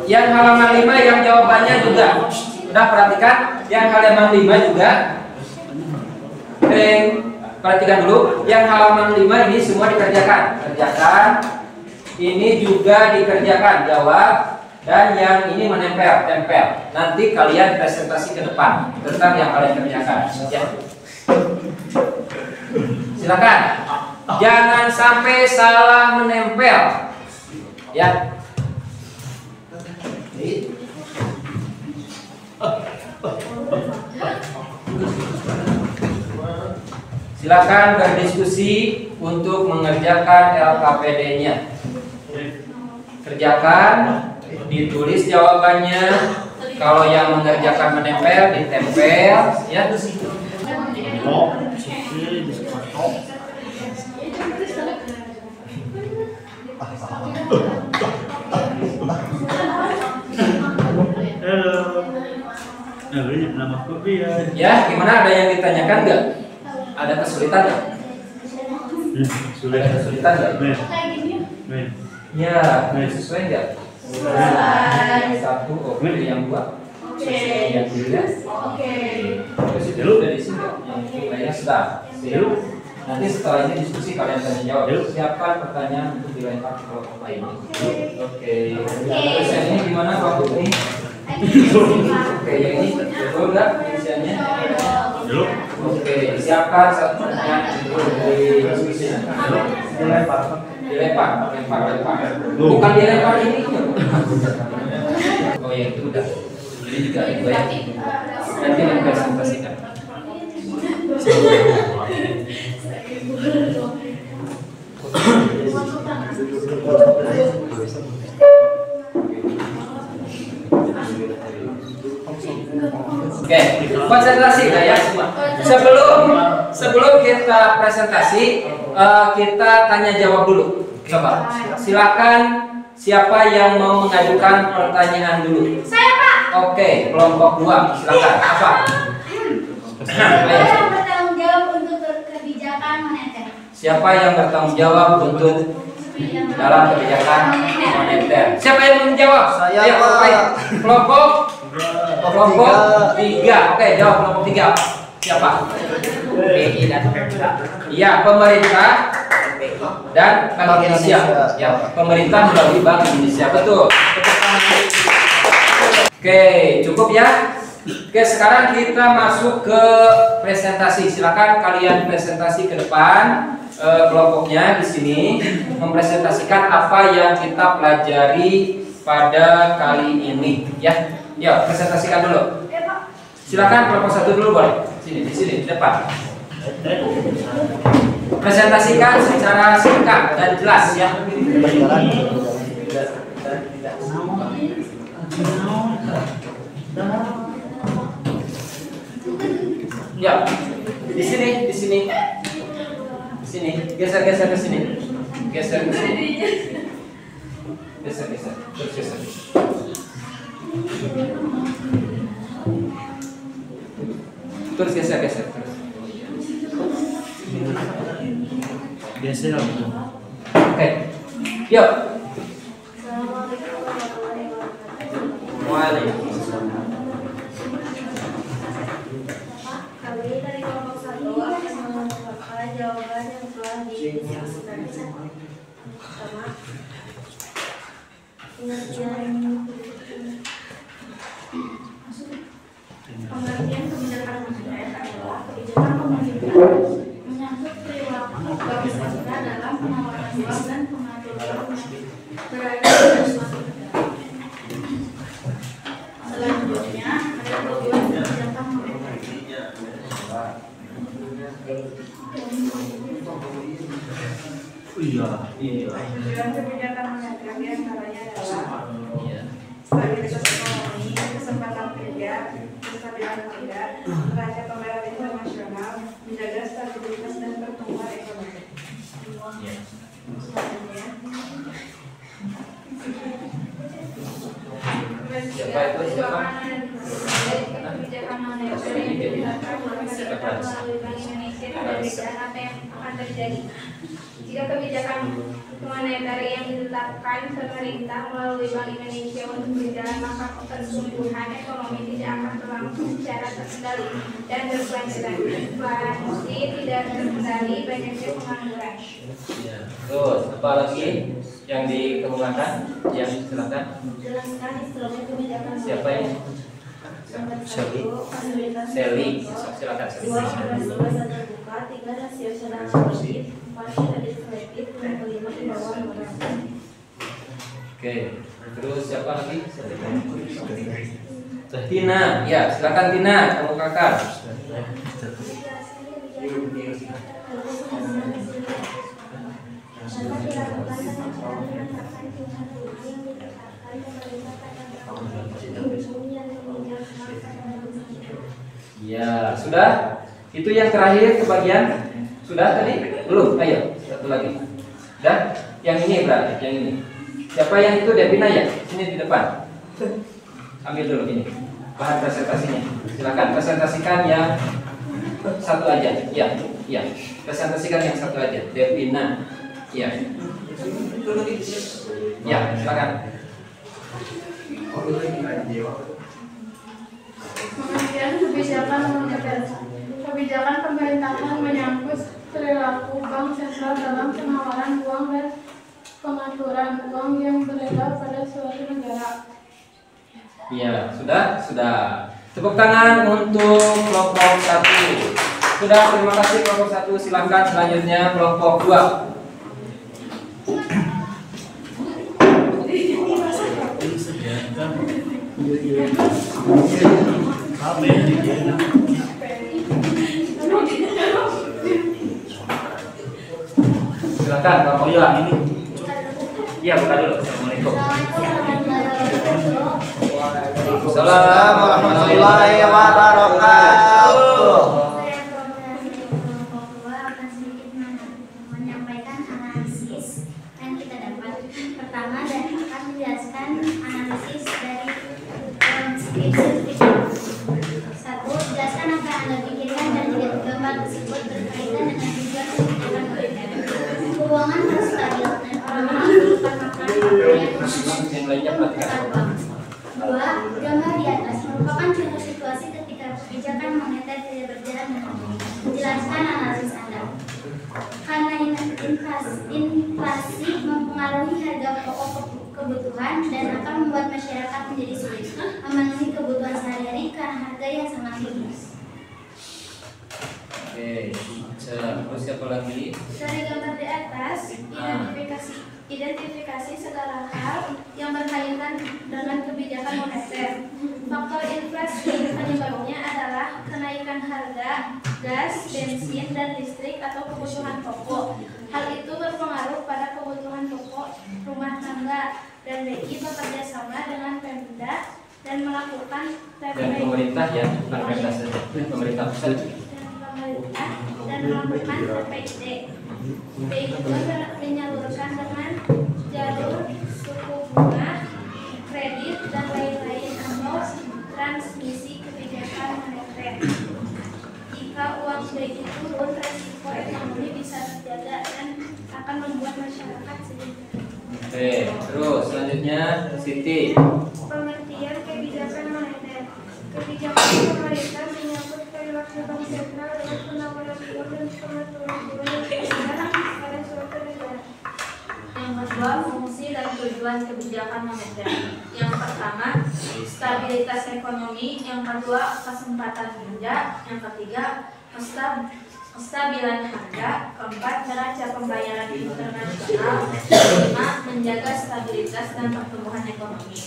Yang halaman 5 yang jawabannya juga. Udah perhatikan yang halaman 5 juga. Perhatikan dulu, yang halaman 5 ini semua dikerjakan. Kerjakan. Ini juga dikerjakan, jawab. Dan yang ini menempel, tempel. Nanti kalian presentasi ke depan tentang yang kalian kerjakan. Ya. Silakan. Jangan sampai salah menempel. Ya. Silakan berdiskusi untuk mengerjakan LKPD-nya. Kerjakan, ditulis jawabannya. Kalau yang mengerjakan menempel, ditempel, ya. Ya, gimana? Ada yang ditanyakan nggak? Ada kesulitan nggak? Ada kesulitan nggak? Ya, sesuai nggak? Satu, oke. Yang dua, yang tiga, oke. Terus itu dari sini nggak? Yang lainnya sudah. Nanti setelah ini diskusi kalian tanya jawab. Siapkan pertanyaan untuk dilempar ke kelompok lainnya. Oke. Terus yang ini gimana waktu ini? Oke, yang ini betul nggak isiannya? Oke, siapkan satu pertanyaan untuk diskusi. Dilempar. Bukan dilempar ini. Oh ya, itu udah. Ini juga itu ya. Nanti dipresentasikan. Oke, konsentrasi ya semua. Sebelum kita presentasi, kita tanya jawab dulu. Coba, silakan siapa yang mau mengajukan pertanyaan dulu? Saya, Pak. Oke, kelompok 2, silakan. Apa? Siapa yang bertanggung jawab untuk kebijakan moneter? Siapa yang bertanggung jawab untuk dalam kebijakan moneter? Siapa yang menjawab? Saya, Ayo, Pak. baik. Kelompok 3. Oke, jawab kelompok 3. Siapa? BI dan Pemda. Iya, pemerintah dan Bank Indonesia. Ya, pemerintah melalui Bank Indonesia. Betul. Oke, cukup ya. Oke, sekarang kita masuk ke presentasi. Silakan kalian presentasi ke depan. Kelompoknya di sini mempresentasikan apa yang kita pelajari pada kali ini. Ya, ya presentasikan dulu. Silakan kelompok 1 dulu boleh. Sini, di sini, di depan. Presentasikan secara singkat dan jelas ya. Ya, di sini, di sini, di sini, geser ke sini, geser ke sini, geser, terus geser. Terus geser terus. Geser. Oke, yuk. Waalaikumsalam. Kami dari kelompok 1 akan mengungkapkan jawaban yang telah didiskusikan. Pertama, pengertian kebijakan moneter adalah kebijakan pemerintah menyangkut perilaku bank sentral dalam penawaran uang dan pengaturan berada pada suatu negara. Selanjutnya ada tujuan kebijakan moneter. Tujuan kebijakan moneter diantaranya adalah stabilitas ekonomi, kesempatan kerja, kestabilan harga, neraca pembayaran internasional, menjaga stabilitas dan pertumbuhan ekonomi. Selanjutnya, kebijakan moneter yang digunakan pemerintah melalui Bank Indonesia dan apa yang akan terjadi jika kebijakan moneter yang ditetapkan pemerintah melalui Bank Indonesia untuk berjalan, maka pertumbuhan ekonomi tidak akan berlangsung secara terkendali dan berkelanjutan. Inflasi tidak terkendali, banyaknya pengangguran. Terus apa lagi yang dikemukakan? Ya, silakan. Jelaskan instrumen kebijakan Siapa yang? Seli, silakan. 2. Rasio terbuka, 3. Rasio sedang kredit, 4. Kredit selektif, dan 5. Imbauan modal. Oke, terus siapa lagi? Tina, ya silakan Tina, kemukakan. Ya, sudah? Itu yang terakhir kebagian? Sudah tadi? Belum? Ayo, satu lagi. Sudah? Yang ini berarti, yang ini. Siapa yang itu Devina ya? Sini di depan. Ambil dulu ini bahan presentasinya. Silakan presentasikan yang satu aja. Ya, ya. Presentasikan yang satu aja. Devina. Ya. Ya, silakan. Pengertian kebijakan moneter. Kebijakan pemerintahan menyangkut perilaku bank sentral dalam penawaran uang dan pengaturan uang yang beredar pada suatu negara. Ya, sudah. Tepuk tangan untuk kelompok 1. Sudah, terima kasih kelompok 1. Silakan selanjutnya kelompok 2. Silakan kelompok 2. Iya, buka dulu. Assalamualaikum. Assalamualaikum warahmatullahi wabarakatuh. Akan sedikit menyampaikan analisis yang kita dapat. Pertama, dan akan menjelaskan analisis dari skripsi. Satu, jelaskan apa yang Anda pikirkan dan gambar tersebut berkaitan dengan tujuan kebijakan moneter. Keuangan harus stabil dan orang-orang memerlukan makan Yang lainnya perhatikan. Dua, gambar di atas merupakan contoh situasi ketika kebijakan moneter tidak berjalan dengan baik. Jelaskan analisis Anda. Karena inflasi mempengaruhi harga pokok kebutuhan dan akan membuat masyarakat menjadi sulit memenuhi kebutuhan sehari-hari karena harga yang sangat tinggi. Oke, terus siapa lagi? Dari gambar di atas, identifikasi segala hal yang berkaitan dengan kebijakan moneter. Faktor inflasi penyebabnya adalah kenaikan harga gas, bensin, dan listrik atau kebutuhan pokok. Hal itu berpengaruh pada kebutuhan pokok rumah tangga, dan BI bekerja sama dengan Pemda dan melakukan Dan pemerintah ya, bukan Pemda saja. Pemerintah pusat. dan melakukan TPID. BI juga menyalurkan dengan jalur suku bunga, kredit, dan lain-lain atau transmisi kebijakan moneter. Jika uang BI turun, resiko ekonomi bisa terjaga dan akan membuat masyarakat sedikit. Oke, terus selanjutnya Siti. Pengertian kebijakan moneter. Kebijakan pemerintah menyangkut perilaku bank sentral dalam penawaran uang dan pengaturan uang yang beredar pada suatu negara. Yang kedua, fungsi dan tujuan kebijakan moneter. Yang pertama, stabilitas ekonomi. Yang kedua, kesempatan kerja. Yang ketiga, kestabilan harga. Keempat, neraca pembayaran internasional. Kelima, menjaga stabilitas dan pertumbuhan ekonomi.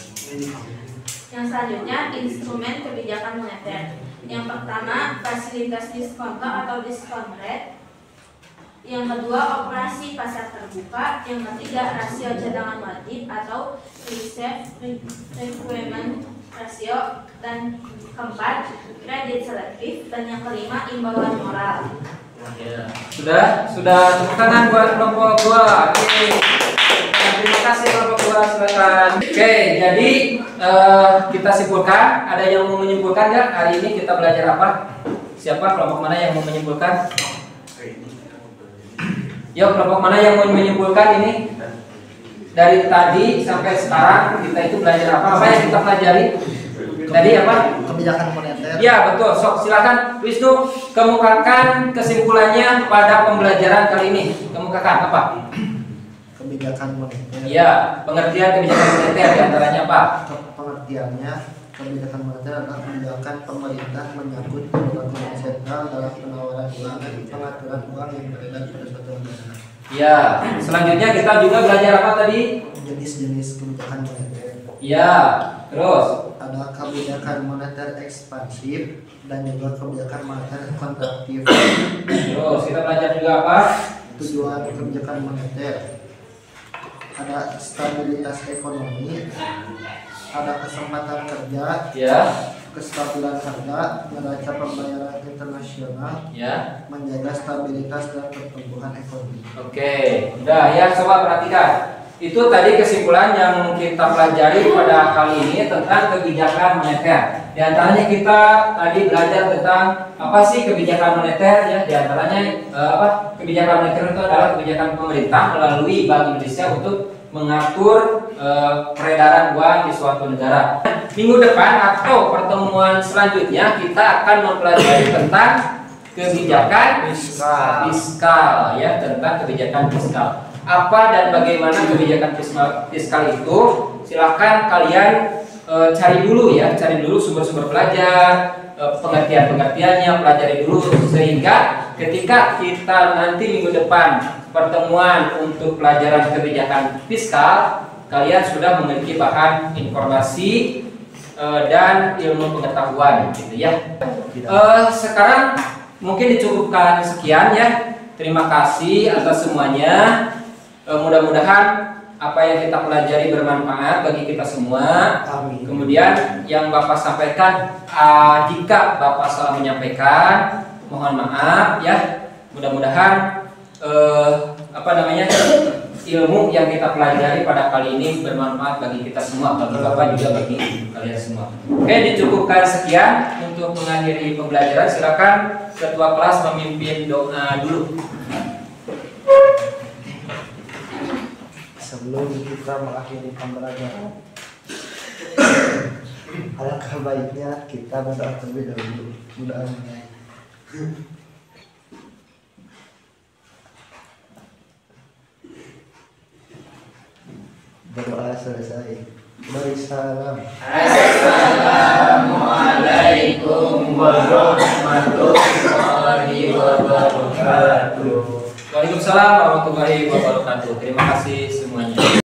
Yang selanjutnya, instrumen kebijakan moneter. Yang pertama, fasilitas diskonto atau discount rate. Yang kedua, operasi pasar terbuka. Yang ketiga, rasio cadangan wajib atau reserve requirement ratio. Dan keempat, kredit selektif. Dan yang kelima, imbauan moral. Ya. Sudah tepuk tangan buat kelompok 2. Oke. Terima kasih kelompok 2, silakan. Oke, jadi kita simpulkan. Ada yang mau menyimpulkan nggak? Hari ini kita belajar apa? Siapa kelompok mana yang mau menyimpulkan? Yuk, kelompok mana yang mau menyimpulkan ini? Dari tadi sampai sekarang kita itu belajar apa? Apa yang kita pelajari? Tadi apa? Kebijakan moneter. Ya, betul. Sok, silakan Wisnu kemukakan kesimpulannya pada pembelajaran kali ini. Kemukakan apa? Kebijakan moneter. Ya, pengertian kebijakan moneter diantaranya apa? Pengertiannya, kebijakan moneter adalah kebijakan pemerintah menyangkut perilaku bank sentral dalam penawaran uang dan pengaturan uang yang beredar pada suatu negara. Ya, selanjutnya kita juga belajar apa tadi? Jenis-jenis kebijakan moneter. Ya, terus Ada kebijakan moneter ekspansif dan juga kebijakan moneter kontraktif. terus kita belajar juga apa? Tujuan kebijakan moneter. Ada stabilitas ekonomi, ada kesempatan kerja, Ya, kestabilan harga, neraca pembayaran internasional, ya. menjaga stabilitas dan pertumbuhan ekonomi. Oke, udah ya, coba perhatikan. Itu tadi kesimpulan yang kita pelajari pada kali ini tentang kebijakan moneter. Di antaranya kita tadi belajar tentang apa sih kebijakan moneter ya. Di antaranya kebijakan moneter itu adalah kebijakan pemerintah melalui Bank Indonesia untuk mengatur peredaran uang di suatu negara. Minggu depan atau pertemuan selanjutnya kita akan mempelajari tentang kebijakan fiskal ya, tentang kebijakan fiskal. Apa dan bagaimana kebijakan fiskal itu? Silahkan kalian cari dulu ya, cari dulu sumber-sumber belajar, pengertian-pengertiannya, pelajari dulu sehingga ketika kita nanti minggu depan pertemuan untuk pelajaran kebijakan fiskal, kalian sudah memiliki bahan informasi dan ilmu pengetahuan gitu ya. Sekarang mungkin dicukupkan sekian ya. Terima kasih atas semuanya. Mudah-mudahan apa yang kita pelajari bermanfaat bagi kita semua. Amin. Kemudian yang Bapak sampaikan, jika Bapak salah menyampaikan, mohon maaf ya. Mudah-mudahan ilmu yang kita pelajari pada kali ini bermanfaat bagi kita semua, bagi Bapak juga bagi kalian semua. Oke, dicukupkan sekian untuk mengakhiri pembelajaran. Silakan ketua kelas memimpin doa dulu. Sebelum kita mengakhiri pembelajaran, alangkah baiknya kita berdoa terlebih dahulu. Mudah-mudahan berdoa selesai. Beri salam. Assalamualaikum warahmatullahi wabarakatuh. Waalaikumsalam warahmatullahi wabarakatuh. Terima kasih semuanya.